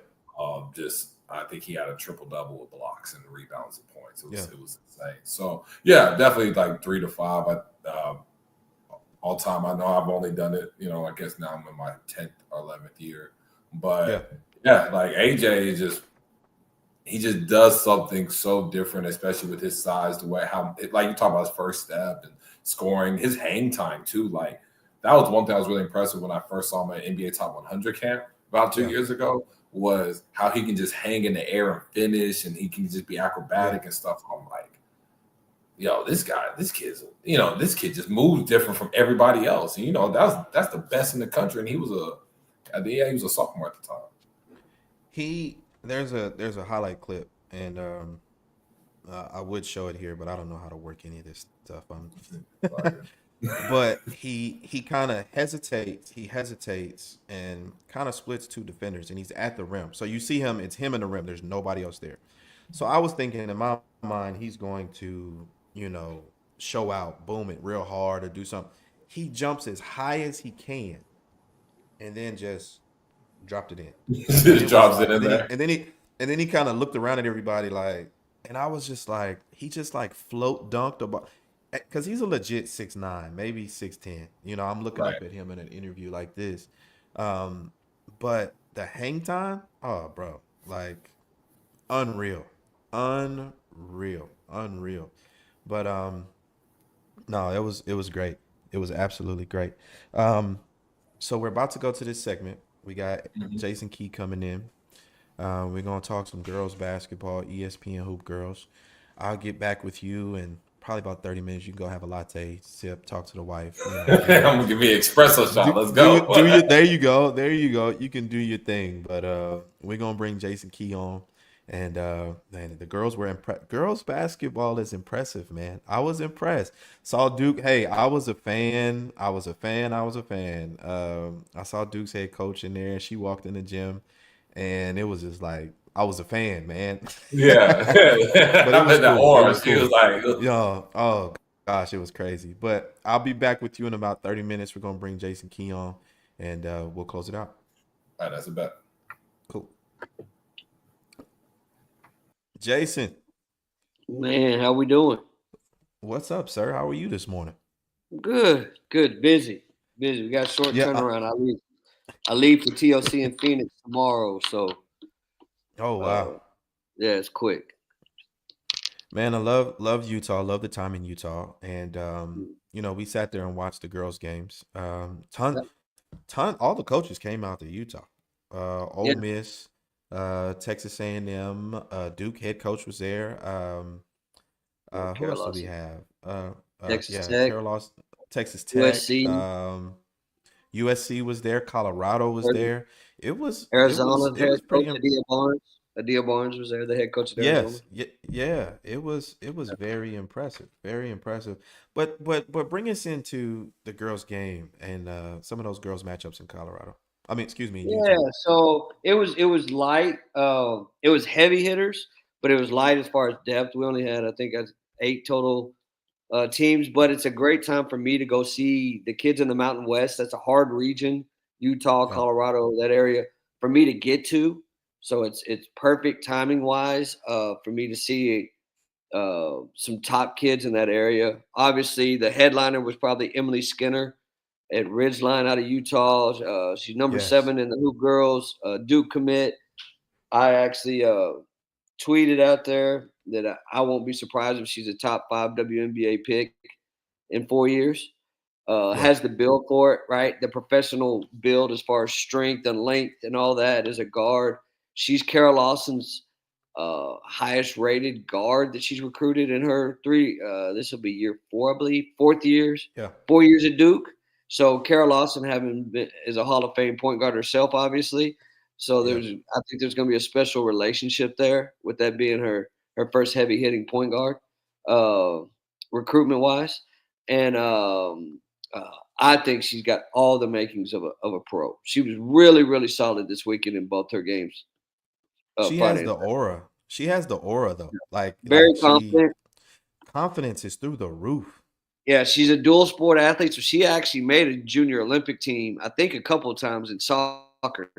just I think he had a triple double with blocks and rebounds and points. It yeah, was it was insane. So yeah, definitely like 3 to 5. All time. I know I've only done it. I guess now I'm in my 10th or 11th year, yeah, but yeah, like AJ is just he just does something so different, especially with his size, the way like you talk about his first step and scoring, his hang time too. Like that was one thing I was really impressed with when I first saw him at NBA Top 100 camp about two yeah, years ago was how he can just hang in the air and finish, and he can just be yeah. acrobatic and stuff. I'm like, yo, this kid just moves different from everybody else. And that's the best in the country. And he was a sophomore at the time. There's a highlight clip, and I would show it here, but I don't know how to work any of this stuff. Like, But he kind of hesitates. He hesitates and kind of splits two defenders, and he's at the rim. So you see him. It's him and the rim. There's nobody else there. So I was thinking in my mind he's going to show out, boom it real hard, or do something. He jumps as high as he can, and then just dropped it in. And just it was drops it like, in and then he there. and then he And then he kind of looked around at everybody like, and I was just like, he just like float dunked about, because he's a legit 6'9", maybe 6'10". You know, I'm looking Right. up at him in an interview like this. Um, but the hang time, oh, bro, like unreal, unreal. But no, it was great. It was absolutely great. Um, so we're about to go to this segment. We got Mhm. Jason Key coming in. We're gonna talk some girls basketball, ESPN Hoop Girls. I'll get back with you in probably about 30 minutes. You can go have a latte, sip, talk to the wife. You know, I'm gonna give me an espresso shot. Let's go. do your. There you go. There you go. You can do your thing. But we're gonna bring Jason Key on, and man, the girls were impressed. Girls basketball is impressive, man. I was impressed. Saw Duke. Hey, I was a fan. I was a fan. I was a fan. I saw Duke's head coach in there. She walked in the gym, and it was just like I was a fan, man. Yeah, But it I was mean the cool. It was aura. She was cool. like, Yeah. Oh gosh, it was crazy. But I'll be back with you in about 30 minutes. We're gonna bring Jason Key on, and we'll close it out. all right, that's a bet. Cool. Jason, Man, how we doing? what's up, sir? How are you this morning? Good, good. Busy. We got a short Yeah. turnaround. I leave for TLC in Phoenix tomorrow, so Oh wow, uh, yeah, it's quick. man. I love Utah. Love the time in Utah, and you know, we sat there and watched the girls' games. Yep. All the coaches came out to Utah. Yeah, Ole Miss, Texas A&M, Duke head coach was there. North Who else do Carolina, we have? Texas Yeah, Tech, Texas Tech. USC, USC was there. Colorado was Ari- there. It was it was Arizona's it head was pretty. coach Adia Barnes. Adia Barnes was there, the head coach at Arizona. Yes, yeah. It was very impressive, very impressive. But bring us into the girls' game and some of those girls' matchups in Colorado. I mean, excuse me, in Yeah, Utah. so it was light. It was heavy hitters, but it was light as far as depth. We only had, I think, 8 total teams, but it's a great time for me to go see the kids in the Mountain West. That's a hard region, Utah, Yeah, Colorado, that area for me to get to. So it's perfect timing wise for me to see some top kids in that area. Obviously, the headliner was probably Emily Skinner at Ridgeline out of Utah. She's number yes, 7 in the Hoopgurlz, Duke commit. I actually tweeted out there that I won't be surprised if she's a top 5 WNBA pick in 4 years. yeah, Has the build for it, right? The professional build as far as strength and length and all that as a guard. She's Kara Lawson's highest rated guard that she's recruited in her three. This will be year 4, I believe, 4 years, yeah, 4 years at Duke. So Kara Lawson is a Hall of Fame point guard herself, obviously. So yeah. I think there's going to be a special relationship there with that being her first heavy hitting point guard, uh, recruitment wise, and uh, I think she's got all the makings of a pro. She was really solid this weekend in both her games, She has Friday and the Saturday. aura. She has the aura though. Very She confident. confidence is through the roof. Yeah, she's a dual sport athlete, so she actually made a junior Olympic team, I think, a couple of times in soccer,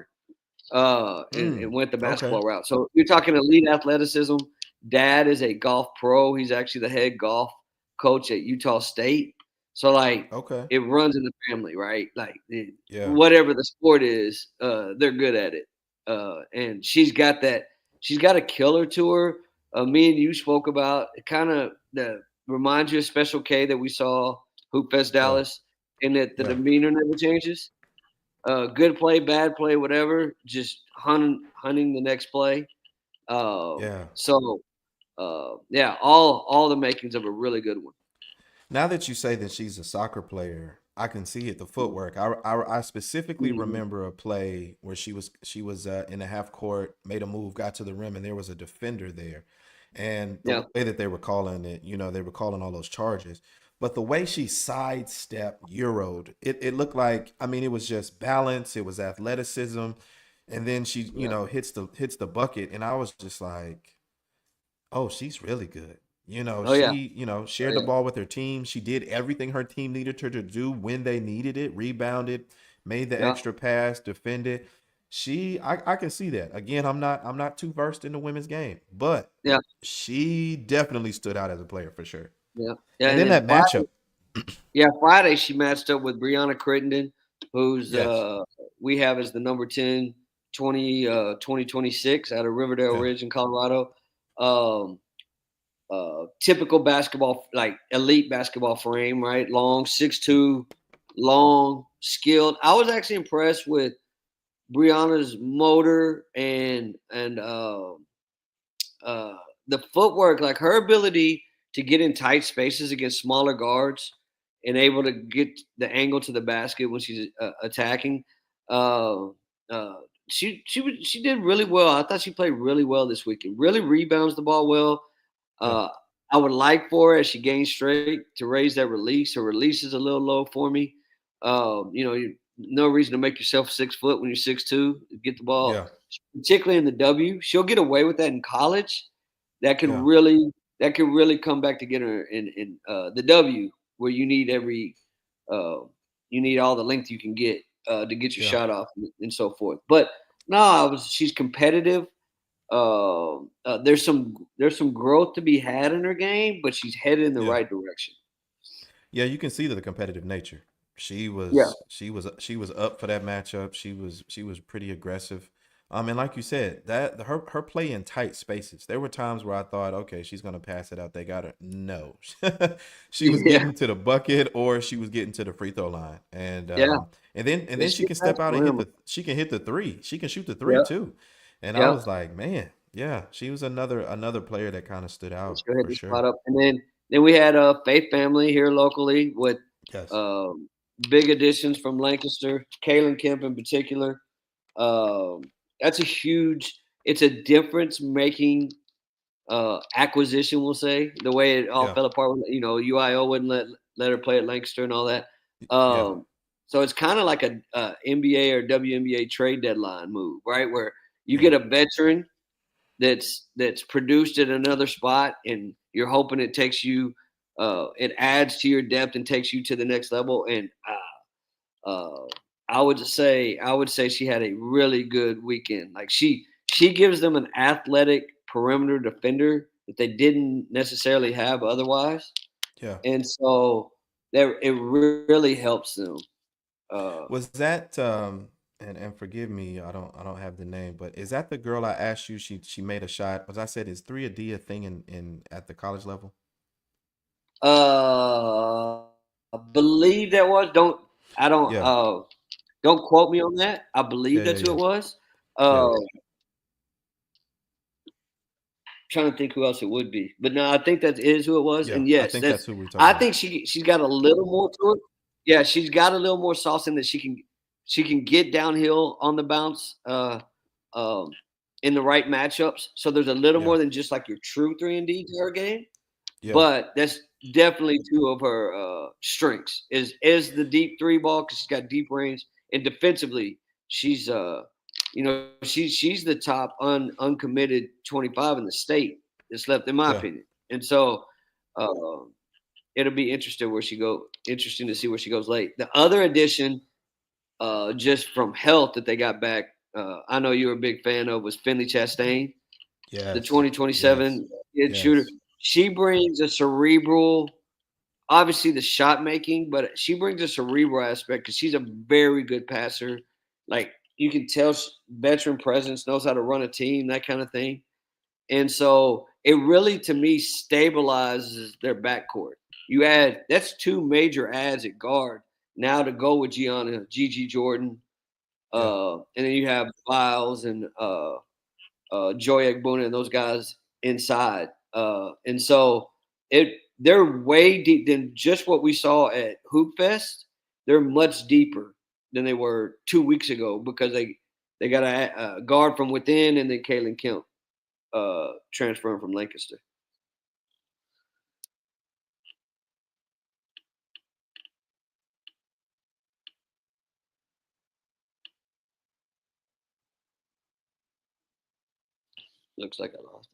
and Mm, went the okay, basketball route. So you're talking elite athleticism. Dad is a golf pro. He's actually the head golf coach at Utah State. So like okay, it runs in the family, right? Like yeah. whatever the sport is, they're good at it. And she's got that. She's got a killer to her. Me and you spoke about kind of the reminds you of Special K that we saw Hoopfest Yeah, Dallas, in that the yeah, demeanor never changes. Good play, bad play, whatever, just hunting the next play. yeah. Yeah, all the makings of a really good one. Now that you say that she's a soccer player, I can see it. The footwork. I specifically Mhm. remember a play where she was in the half court, made a move, got to the rim, and there was a defender there. And the Yeah, way that they were calling it, you know, they were calling all those charges. But the way she sidestepped, euroed, it looked like, I mean, it was just balance, it was athleticism, and then she, you yeah. know, hits the bucket, and I was just like, oh, she's really good. You know, Oh yeah, oh shared the yeah, ball with her team. She did everything her team needed her to do when they needed it, rebounded, made the yeah. extra pass, defended. I can see that. Again, I'm not too versed in the women's game, but Yeah, she definitely stood out as a player for sure. yeah, yeah. And And then then that matchup, Friday she matched up with Brianna Crittenden, who's yes, we have as the number 10, 2026 out of Riverdale yeah, Ridge in Colorado. Um, Typical basketball, like elite basketball frame, right? Long, 6'2", long, skilled. I was actually impressed with Brianna's motor and the footwork, like her ability to get in tight spaces against smaller guards and able to get the angle to the basket when she's attacking. Uh, uh, she did really well. I thought she played really well this weekend. Really rebounds the ball well. yeah, Uh, I would like for her as she gains straight to raise that release. Her release is a little low for me. No reason to make yourself 6 foot when you're 6'2". Get the ball, yeah, particularly in the W. She'll get away with that in college. That can yeah, really come back to get her in the W, where uh, you need all the length you can get to get your yeah, shot off and so forth. But no, she's competitive. There's some growth to be had in her game, but she's headed in the yeah. right direction. Yeah, you can see the competitive nature. She Yeah, was she was up for that matchup. She was pretty aggressive. And like you said, her play in tight spaces. There were times where I thought, okay, she's gonna pass it out. They got her. No, she was yeah, getting to the bucket or she was getting to the free throw line, yeah. and Yeah, then she she can has step out and rim. hit the three. She can shoot the three Yeah, too. And I yeah. was like, man, yeah, she was another player that kind of stood Let's out go ahead for and spot sure. up. And then we had a Faith family here locally with Yes. um, big additions from Lancaster, Kaylin Kemp in particular. Um, that's a huge. It's a difference making acquisition. We'll say the way it all Yeah. fell apart. UIO wouldn't let her play at Lancaster and all that. Yeah. So it's kind of like a NBA or WNBA trade deadline move, right? Where you Yeah. get a veteran that's produced at another spot, and you're hoping it adds to your depth and takes you to the next level. And uh, I would say she had a really good weekend. Like she gives them an athletic perimeter defender that they didn't necessarily have otherwise, Yeah. and so that it really helps them. Uh, Was that and forgive me, I don't have the name, but is that the girl I asked you she made a shot? Was I said is 3 a D a thing in at the college level? I believe that was I don't Yeah. don't quote me on that. I believe Yeah, yeah, that's who yeah. it was. Yeah. Trying to think who else it would be, but no, I think that is who it was. Yeah. And I yes, think that's. that's who we're talking I about. think she's got a little more to it. Yeah, she's got a little more sauce in that she can get downhill on the bounce um, in the right matchups. So there's a little Yeah. more than just like your true 3 and D to her game. Yeah. But that's definitely two of her strengths is the deep three ball because she's got deep range, and defensively she's she's the top uncommitted 25 in the state that's left in my Yeah. opinion. And so uh, it'll be interesting to see where she goes late. The other addition just from health that they got back, I know you were a big fan of, was Finley Chastain, the Yes. Yes. 2027 kid shooter. Yes. She brings a cerebral, obviously the shot making, but she brings a cerebral aspect because she's a very good passer. Like you can tell, veteran presence, knows how to run a team, that kind of thing. And so it really, to me, stabilizes their backcourt. That's two major ads at guard now to go with Gianna, Gigi Jordan, Yeah. and then you have Biles and Joy Egbuna and those guys inside. And so they're way deep than just what we saw at Hoopfest. They're much deeper than they were 2 weeks ago because they got a guard from within and then Kaylin Kemp transferring from Lancaster. Looks like I lost.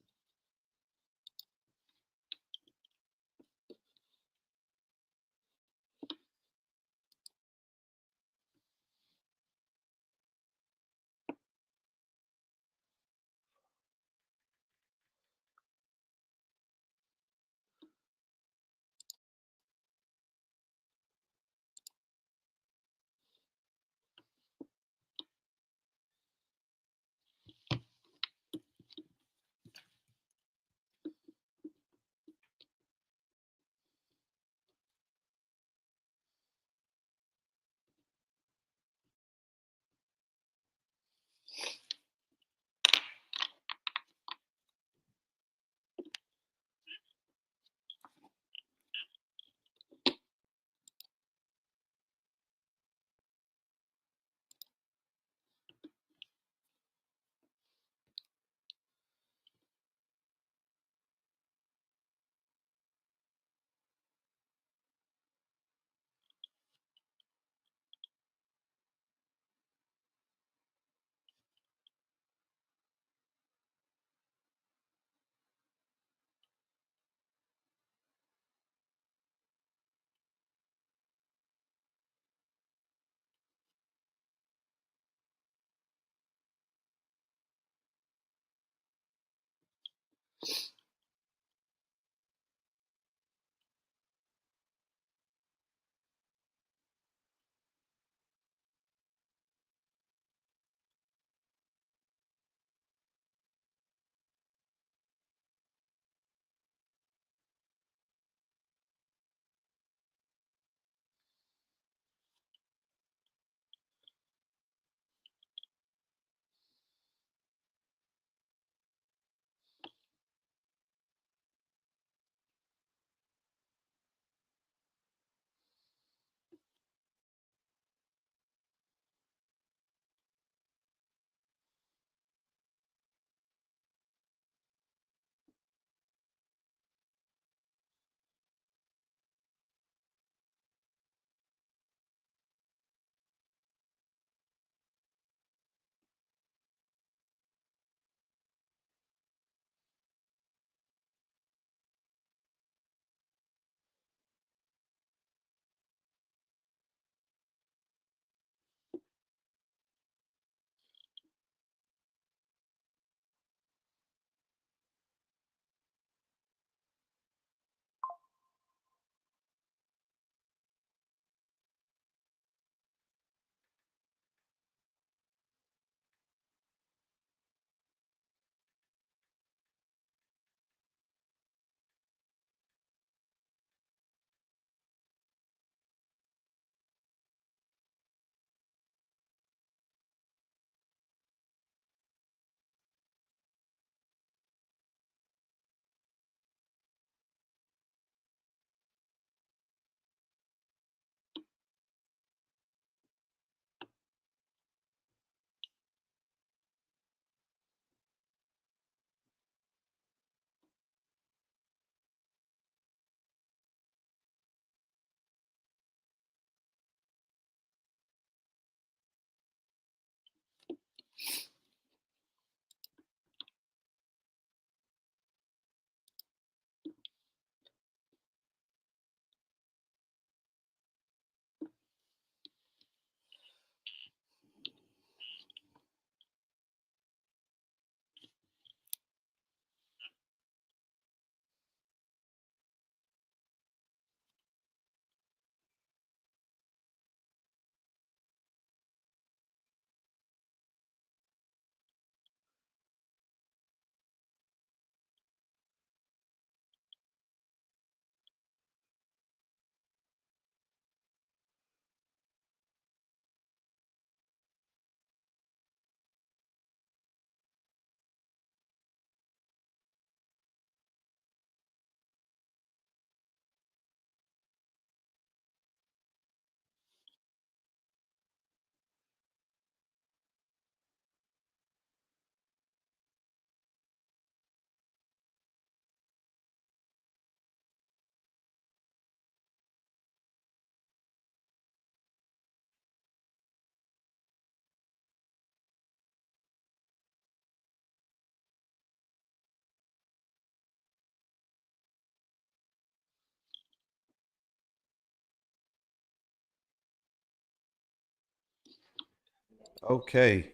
Okay.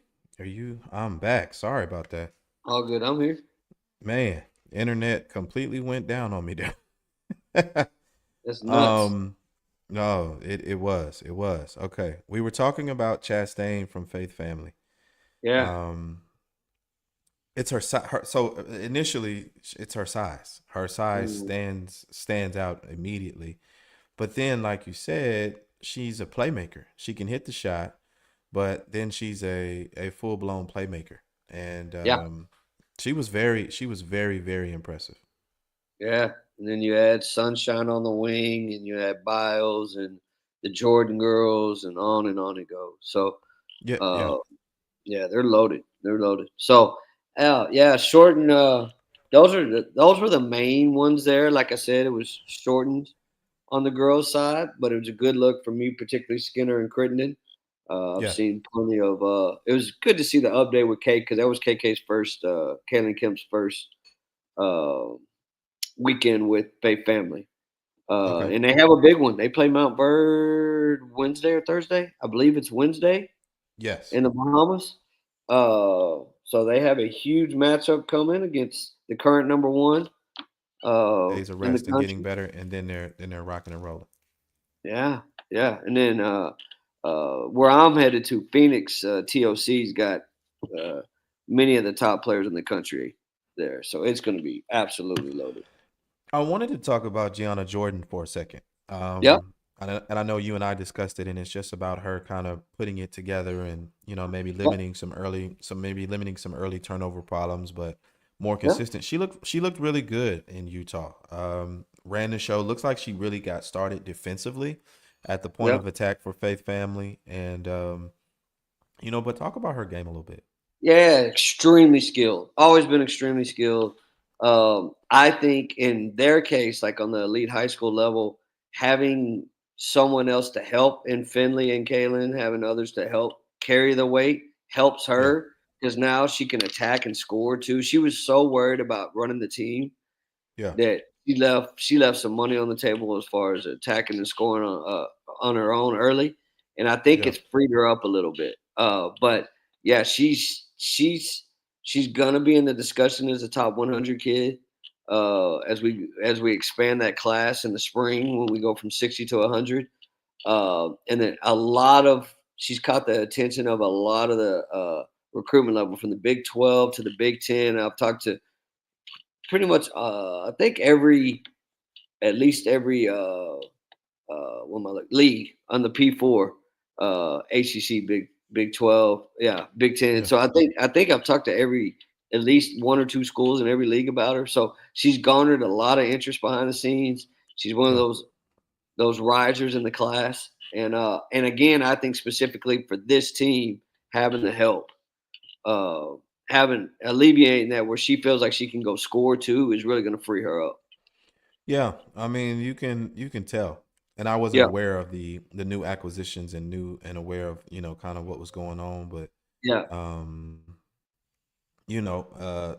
I'm back. Sorry about that. All good. I'm here. Man, internet completely went down on me there. That's nuts. um, no, it was. It was. Okay. We were talking about Chastain from Faith Family. Yeah. Um, it's so initially it's her size. Her size Mm, stands out immediately. But then, like you said, she's a playmaker. She can hit the shot, but then she's a full blown playmaker, and yeah. she was very very impressive. Yeah. And then you add Sunshine on the Wing, and you add Biles and the Jordan girls, and on it goes. So, Yeah, yeah, uh, yeah, they're loaded. They're loaded. So, yeah, shorten. Those were the main ones there. Like I said, it was shortened on the girls' side, but it was a good look for me, particularly Skinner and Crittenden. I've yeah. seen plenty of. It was good to see the update with Kate because that was KK's first, Kaylin Kemp's first uh, weekend with Faith Family. Okay. And they have a big one. They play Mount Bird Wednesday or Thursday. I believe it's Wednesday Yes. in the Bahamas. So they have a huge matchup coming against the current number one Days of in the rest and getting country. better, and then they're rocking and rolling. Yeah, yeah. And then where I'm headed to, Phoenix, TOC's got uh, many of the top players in the country there. So it's going to be absolutely loaded. I wanted to talk about Gianna Jordan for a second. Yep, And I know you and I discussed it, and it's just about her kind of putting it together, and maybe yep, limiting some early turnover problems, but more yep, consistent. She looked really good in Utah. Ran the show. Looks like she really got started defensively at the point yep. of attack for Faith Family, and but talk about her game a little bit. Yeah, extremely skilled. Always been extremely skilled. I think in their case, like on the elite high school level, having someone else to help in Finley and Kaylin, having others to help carry the weight helps Yeah, her because now she can attack and score too. She was so worried about running the team yeah, that she left some money on the table as far as attacking and scoring on her own early, and I think yeah, it's freed her up a little bit. But yeah, she's gonna be in the discussion as a top 100 kid as we expand that class in the spring when we go from 60 to 100. And then she's caught the attention of a lot of the recruitment level from the Big 12 to the Big 10. I've talked to pretty much I think at least every what am I like league on the P4, ACC, Big 12, yeah, Big 10. yeah, So I think I've talked to every at least one or two schools in every league about her. So she's garnered a lot of interest behind the scenes. She's one of yeah. those risers in the class, and again, I think specifically for this team having the help, uh, having alleviating that where she feels like she can go score too is really going to free her up. Yeah, I mean, you can tell, and I wasn't Yeah, aware of the new acquisitions and aware of kind of what was going on, but yeah, um,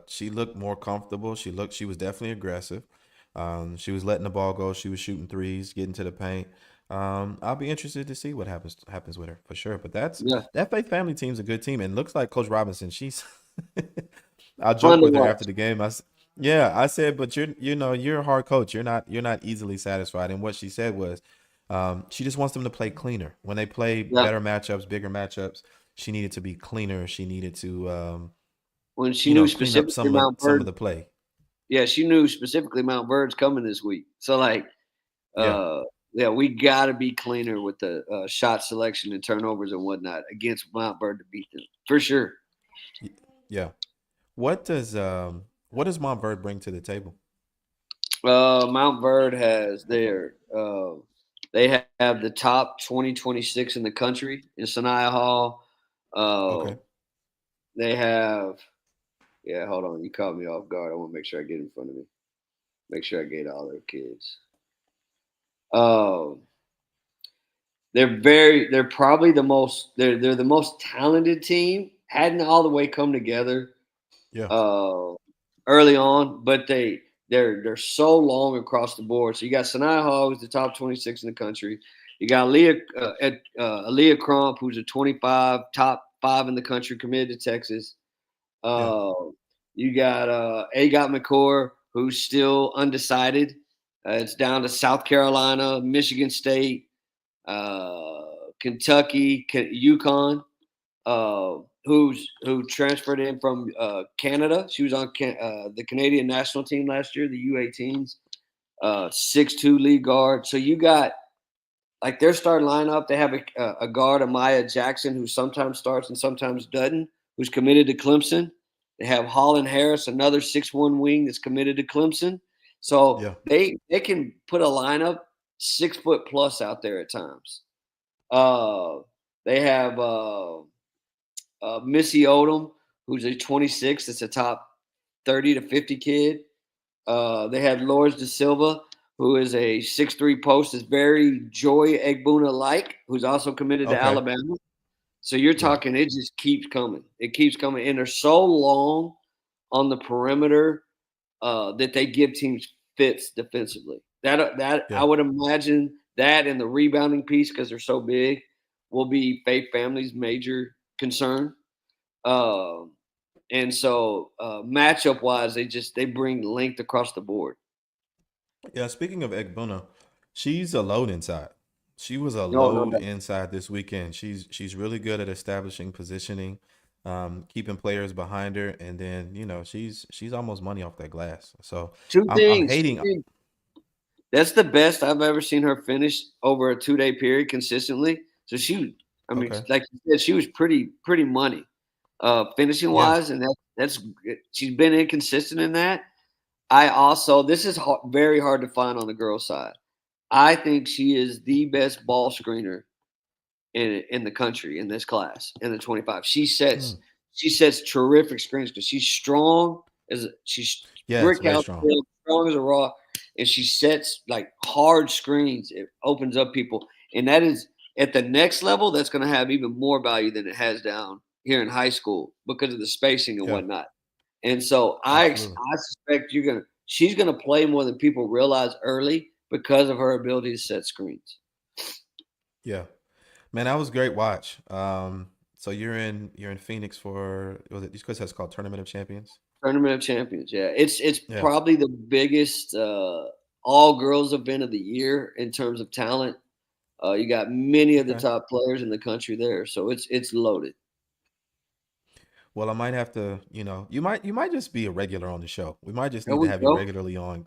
she looked more comfortable. She was definitely aggressive. She was letting the ball go. She was shooting threes, getting to the paint. I'll be interested to see what happens with her for sure. But yeah. that Faith Family team's a good team, and looks like Coach Robinson. She's I Fun joked to with her after watch. the game. Yeah, I said, but you're a hard coach. You're not easily satisfied. And what she said was, she just wants them to play cleaner. When they play Yeah. better matchups, bigger matchups, she needed to be cleaner. She needed to, When she knew clean up specifically Mount some of Bird, the play. yeah, she knew specifically Mount Bird's coming this week. So like, Yeah, uh, yeah, we got to be cleaner with the shot selection and turnovers and whatnot against Mount Bird to beat them for sure. y- yeah. What does Montverde bring to the table? Mount Bird has they have the top 2026 in the country in Sanaya Hall. Uh, Okay. they have yeah. Hold on, you caught me off guard. I want to make sure I get in front of me. Make sure I get all their kids. Um, they're probably they're the most talented team. Hadn't all the way come together Yeah. uh, early on, but they're so long across the board. So you got Sinai Hall, who's the top 26 in the country. You got Aaliyah Crump, who's a 25 top 5 in the country, committed to Texas. Yeah. You got Agot McCord, who's still undecided. It's down to South Carolina, Michigan State, Kentucky, UConn, who transferred in from Canada. She was on the Canadian national team last year, the U18s. 6'2" lead guard. So you got like their starting lineup. They have a guard, Amaya Jackson, who sometimes starts and sometimes doesn't, who's committed to Clemson. They have Holland Harris, another 6'1" wing that's committed to Clemson. So Yeah. they can put a lineup 6 foot plus out there at times. They have Missy Odom, who's a 26. That's a top 30 to 50 kid. They have Lourdes da Silva, who is a 6'3" post, is very Joy Egbuna-like, who's also committed to Okay. Alabama. So you're Yeah. talking, it just keeps coming. It keeps coming. And they're so long on the perimeter that they give teams fits defensively. That Yeah. I would imagine that and the rebounding piece, because they're so big, will be Faith Family's major concern. And so matchup wise, they bring length across the board. Yeah. Speaking of Egbuna, she's a load inside. She was a No load doubt. inside this weekend. She's really good at establishing positioning, keeping players behind her, and then she's almost money off that glass. So Two I'm things. hating. That's the best I've ever seen her finish over a 2-day period consistently. So I mean, Okay. like you said, she was pretty money, finishing Yeah. wise, and that's she's been inconsistent in that. This is very hard to find on the girls' side. I think she is the best ball screener in the country in this class in the 25. She Hmm. sets terrific screens because she's strong she's Yes. brick Very house strong. built, strong as a rock, and she sets like hard screens. It opens up people, and that is at the next level. That's going to have even more value than it has down here in high school because of the spacing and Yeah. whatnot. And so I Absolutely. suspect she's gonna play more than people realize early because of her ability to set screens. Yeah. Man, that was a great watch. So you're in Phoenix for was it because that's called Tournament of Champions? Tournament of Champions, yeah. It's Yeah. probably the biggest all girls event of the year in terms of talent. You got many of the Okay. top players in the country there, so it's loaded. Well, I might have to, you might just be a regular on the show. We might just There need to we have you go. regularly on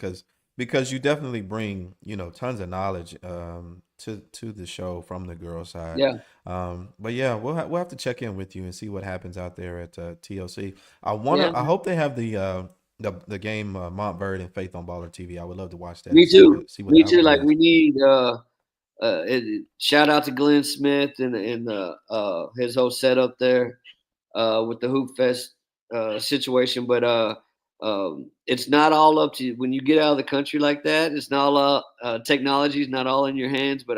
because you definitely bring, tons of knowledge to the show from the girl side. Yeah, But yeah, we'll have to check in with you and see what happens out there at TLC. yeah. I hope they have the game Montverde and Faith on Baller TV. I would love to watch that and Me see too. what the Me too. outcome Like is. we need shout out to Glenn Smith and his whole setup there. With the Hoopfest situation, but it's not all up to you. When you get out of the country like that. It's not all technology is not all in your hands, but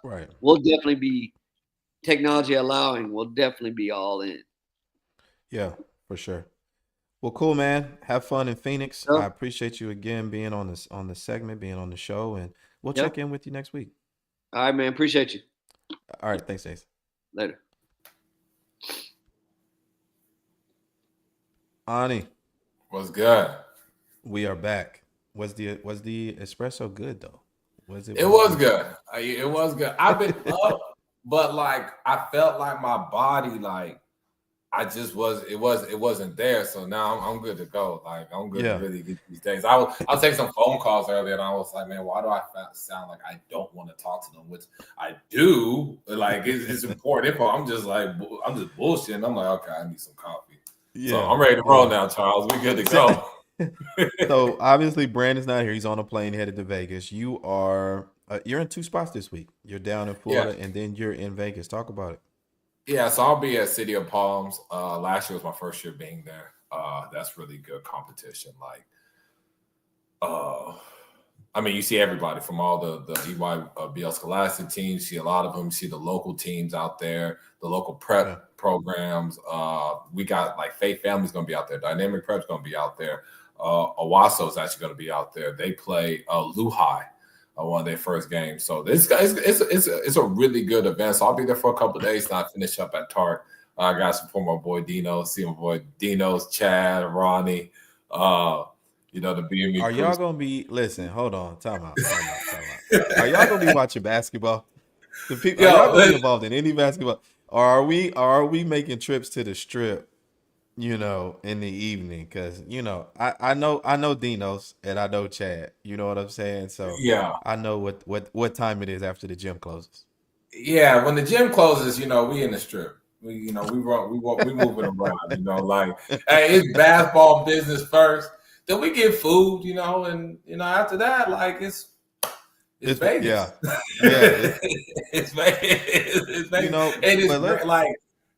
Right. we'll definitely be technology allowing. We'll definitely be all in. Yeah, for sure. Well, cool, man. Have fun in Phoenix. I So, appreciate you again being on this segment, being on the show, and we'll yeah. check in with you next week. All right, man. Appreciate you. All right, thanks, Ace. Later. Ani, What's good? we are back. Was the espresso good though? Was it It well was brewed? good. It was good. I've been up, but like I felt like my body, like I just it wasn't there. So now I'm good to go. Like I'm good to Yeah, really get these days. I was taking some phone calls earlier, and I was like, man, why do I sound like I don't want to talk to them? Which I do. Like it's important info. I'm just bullshitting. I'm like, okay, I need some coffee. So yeah, I'm ready to roll yeah. now, Charles. We good to So, go. so obviously Brandon's not here. He's on a plane headed to Vegas. You're in two spots this week. You're down in Yeah. Florida, and then you're in Vegas. Talk about it. Yeah, so I'll be at City of Palms. Last year was my first year being there. That's really good competition. Like, I mean, you see everybody from all the EYBL Scholastic teams. You see a lot of them. You see the local teams out there, the local Yeah, prep programs. We got like Faith Family's going to be out there. Dynamic Prep's going to be out there. Owasso is actually going to be out there. They play Lehigh. One of their first games. So this guy it's a really good event. So I'll be there for a couple of days. Now I finish up at Tart I got to support my boy Dino. See my boy Dino's Chad, Ronnie. The BME Are crew. y'all gonna be listen? Hold on, time out, time out, time out. Are y'all gonna be watching basketball? The people, are y'all Yo, gonna be involved in any basketball, or are we making trips to the strip? In the evening, because I know Dinos and I know Chad. You know what I'm saying? So yeah. I know what time it is after the gym closes. Yeah, when the gym closes, we in the strip. We run, we moving around. Like, hey, it's basketball business first. Then we get food, and after that, like it's Yeah, Vegas. yeah. It's Vegas. It's Vegas, and it's But great. let's Like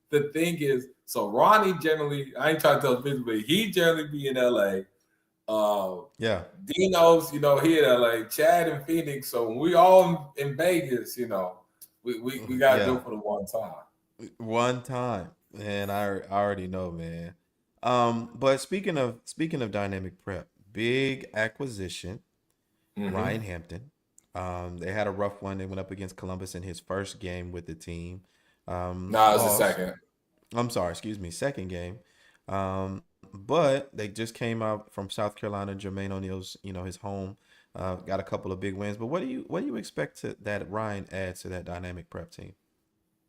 the thing is, so Ronnie generally, I ain't trying to tell the business, but he generally be in LA. yeah. Dino's, he in LA. Chad in Phoenix. So when we all in Vegas, we gotta do Yeah, it for the one time. one time, and I already know, man. But speaking of dynamic prep, big acquisition. Mm-hmm. Ryan Hampton. They had a rough one. They went up against Columbus in his first game with the team. No, it's the Lost. second. I'm sorry, excuse me, second game. But they just came out from South Carolina. Jermaine O'Neal's, his home. Got a couple of big wins. But what do you expect that Ryan adds to that dynamic prep team?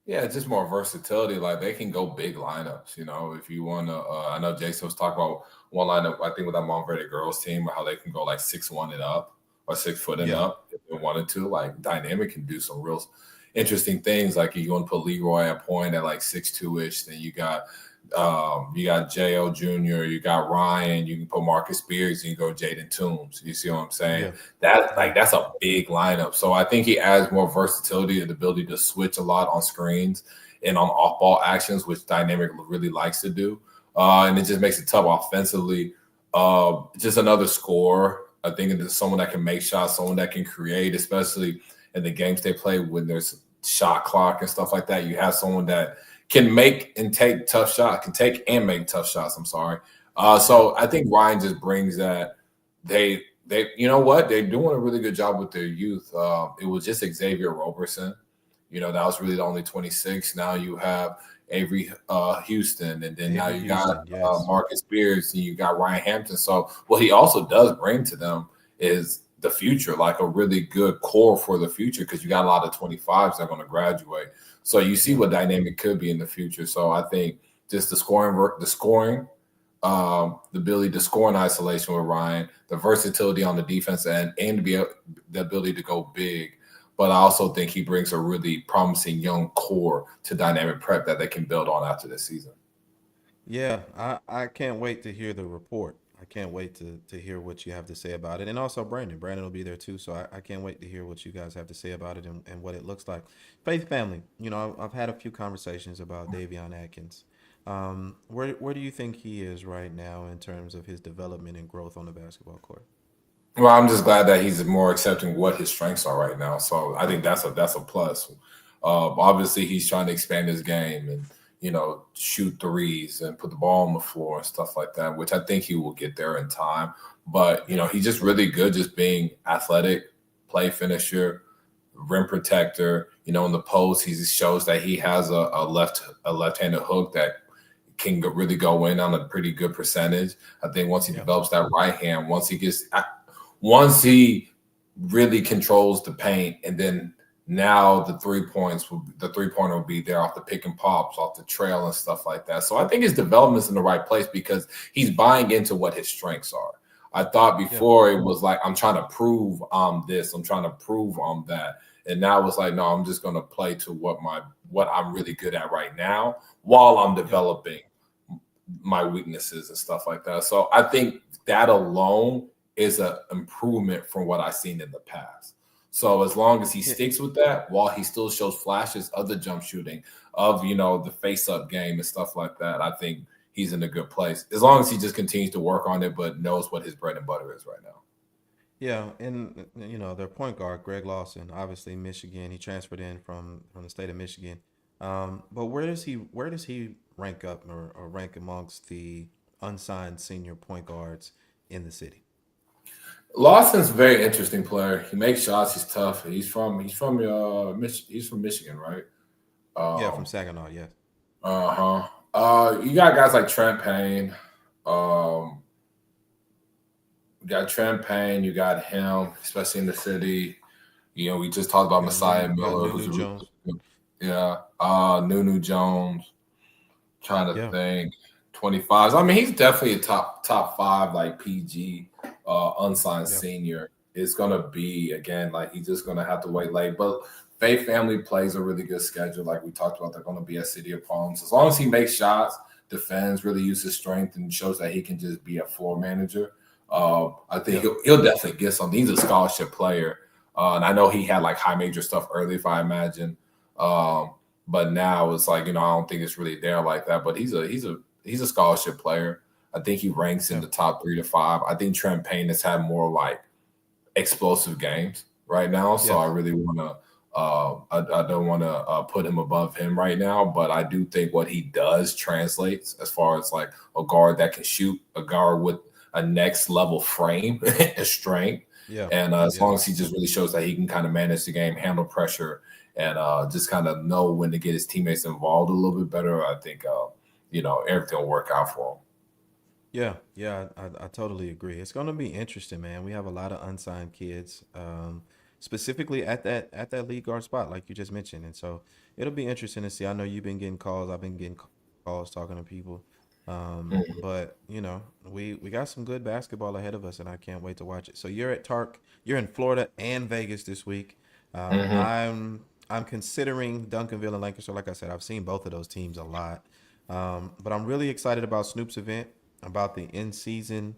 Yeah, it's just more versatility. Like they can go big lineups. If you want to, I know Jason was talking about one lineup. I think with that Montverde girls team, how they can go like 6'1" and up or 6 foot and Yeah, up if they wanted to. Like dynamic can do some real interesting things. Like if you want to put Leroy at point at like 6'2" ish, then you got Jo Jr., you got Ryan, you can put Marcus Spears, and you go Jaden Toombs. You see what I'm saying? yeah, yeah, That's a big lineup. So I think he adds more versatility and the ability to switch a lot on screens and on off ball actions, which Dynamic really likes to do. And it just makes it tough offensively. Just another scorer. I think it's someone that can make shots, someone that can create, especially in the games they play when there's shot clock and stuff like that. You have someone that can make and take tough shots, can take and make tough shots. I'm sorry. yeah, So I think Ryan just brings that. You know what? They're doing a really good job with their youth. It was just Xavier Roberson. That was really the only 26. Now you have Avery Houston, and then now Avery you got Houston. Yes. Marcus Spears, and you got Ryan Hampton. So what he also does bring to them is the future, like a really good core for the future, because you got a lot of 25s that are going to graduate. So you see Yeah. what dynamic could be in the future. So I think just the ability to score in isolation with Ryan, the versatility on the defense end, and the ability to go big. But I also think he brings a really promising young core to dynamic prep that they can build on after this season. Yeah, I can't wait to hear the report. I can't wait to hear what you have to say about it. And also Brandon. Brandon will be there too. So I can't wait to hear what you guys have to say about it and what it looks like. Faith family, I've had a few conversations about Davion Atkins. Where do you think he is right now in terms of his development and growth on the basketball court? Well, I'm just glad that he's more accepting what his strengths are right now. So I think that's a plus. Obviously, he's trying to expand his game and shoot threes and put the ball on the floor and stuff like that, which I think he will get there in time. But Yeah. he's just really good, just being athletic, play finisher, rim protector. In the post, he shows that he has a left-handed hook that can really go in on a pretty good percentage. I think once he Yeah. develops that right hand, once he really controls the paint, and then now the 3-pointer will be there off the pick and pops, off the trail and stuff like that. So I think his development's in the right place because he's buying into what his strengths are. I thought Yeah. before it was like, I'm trying to prove I'm this, I'm trying to prove I'm that. And now it's like, no, I'm just going to play to what I'm really good at right now while I'm Yeah. developing my weaknesses and stuff like that. So I think that alone is an improvement from what I've seen in the past. So as long as he Yeah. sticks with that, while he still shows flashes of the jump shooting, of the face-up game and stuff like that, I think he's in a good place. As long as he just continues to work on it, but knows what his bread and butter is right now. Yeah, and their point guard, Greg Lawson, obviously Michigan. He transferred in from the state of Michigan. But where does he rank up or rank amongst the unsigned senior point guards in the city? Lawson's a very interesting player. He makes shots. He's tough. He's from Michigan, right? Yeah, from Um, Saginaw. Yes. Uh-huh. You got guys like Trent Payne. Um, you got Trent Payne, you got him, especially in the city. You know, we just talked about Got Messiah Miller, Nunu who's a Jones. yeah. Nunu Jones. Trying to Yeah, think. 25s. I mean, he's definitely a top five like PG unsigned yeah, senior. It's gonna be again like he's just gonna have to wait late. But Faith Family plays a really good schedule, like we talked about. They're gonna be at City of Palms. As long as he makes shots, defends, really uses strength, and shows that he can just be a floor manager. I think yeah, he'll definitely get something. He's a scholarship player, and I know he had like high major stuff early, if I imagine. Um, but now it's like, I don't think it's really there like that. But he's a scholarship player. I think he ranks in yeah, the top 3 to 5. I think Trent Payne has had more like explosive games right now. So I yes, really want to. I don't want to put him above him right now, but I do think what he does translates as far as like a guard that can shoot, a guard with a next level frame and strength. yeah, And as yeah. long as he just really shows that he can kind of manage the game, handle pressure, and just kind of know when to get his teammates involved a little bit better, I think everything will work out for him. Yeah, yeah, I totally agree. It's going to be interesting, man. We have a lot of unsigned kids, specifically at that lead guard spot, like you just mentioned, and so it'll be interesting to see. I know you've been getting calls. I've been getting calls talking to people, but we got some good basketball ahead of us, and I can't wait to watch it. So you're in Florida and Vegas this week. Mm-hmm. I'm considering Duncanville and Lancaster. Like I said, I've seen both of those teams a lot. But I'm really excited about Snoop's event, about the in season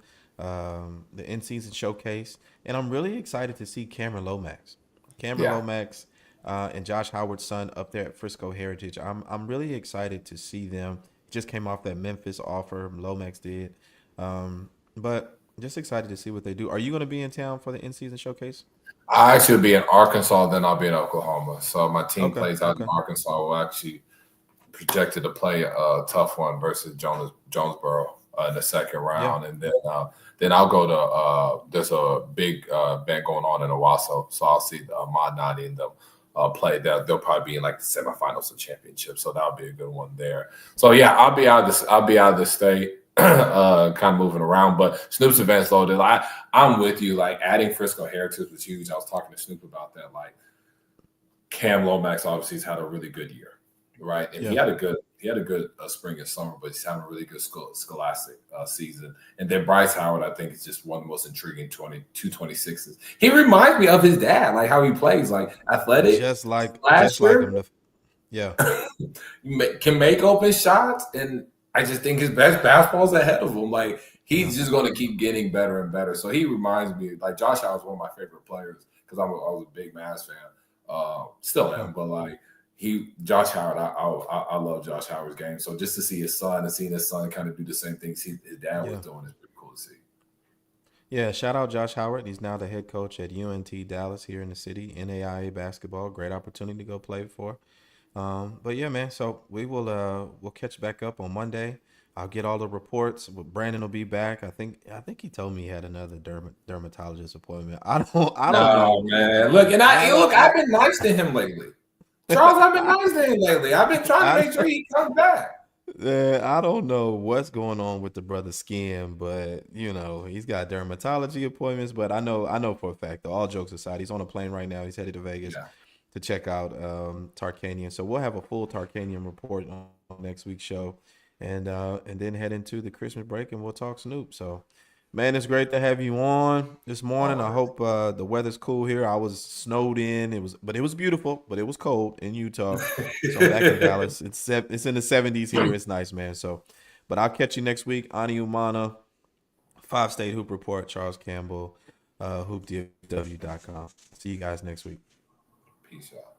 showcase, and I'm really excited to see Cameron Yeah. Lomax, and Josh Howard's son up there at Frisco Heritage. I'm really excited to see them. Just came off that Memphis offer, Lomax did, but just excited to see what they do. Are you going to be in town for the in-season showcase? I actually be in Arkansas, then I'll be in Oklahoma. So my team Okay, plays out in okay, Arkansas. We'll actually projected to play a tough one versus Jonesboro in the second yeah, round, and then I'll go to there's a big event going on in Owasso, so I'll see Mod 90 and them play. They'll probably be in like the semifinals of championship, so that'll be a good one there. So yeah, I'll be out of the state. Kind of moving around, but Snoop's events loaded. I'm with you. Like adding Frisco Heritage was huge. I was talking to Snoop about that. Like Cam Lomax obviously has had a really good year, right? And yeah, he had a good spring and summer, but he's having a really good scholastic season. And then Bryce Howard, I think, is just one of the most intriguing 22-26s. He reminds me of his dad, like how he plays, like athletic, just like slasher, him. Yeah, can make open shots, and I just think his best basketball's ahead of him. Like yeah, he's just going to keep getting better and better. So he reminds me, like Josh Howard's one of my favorite players because I was a big Mavs fan. Still yeah. am, but like Josh Howard, I love Josh Howard's game. So just to see his son and seeing his son kind of do the same things his dad was Yeah. doing is pretty cool to see. Yeah, shout out Josh Howard. He's now the head coach at UNT Dallas here in the city. NAIA basketball, great opportunity to go play for. But yeah, man. So we'll catch back up on Monday. I'll get all the reports. Brandon will be back. I think he told me he had another dermatologist appointment. I don't No know. man, look, and I don't I've been nice to him lately. Charles, I've been nice to him lately. I've been trying to I make sure he comes back. I don't know what's going on with the brother's skin, but he's got dermatology appointments. But I know for a fact, though, all jokes aside, he's on a plane right now. He's headed to Vegas Yeah. to check out Tarkanian. So we'll have a full Tarkanian report on next week's show, and then head into the Christmas break, and we'll talk Snoop. So, man, it's great to have you on this morning. I Always. hope the weather's cool here. I was snowed in. It was beautiful, but it was cold in Utah. So I'm back in Dallas. It's in the 70s here. It's nice, man. So, but I'll catch you next week. Ani Umana, 5 State Hoop Report, Charles Campbell, hoopdfw.com. See you guys next week. Peace out.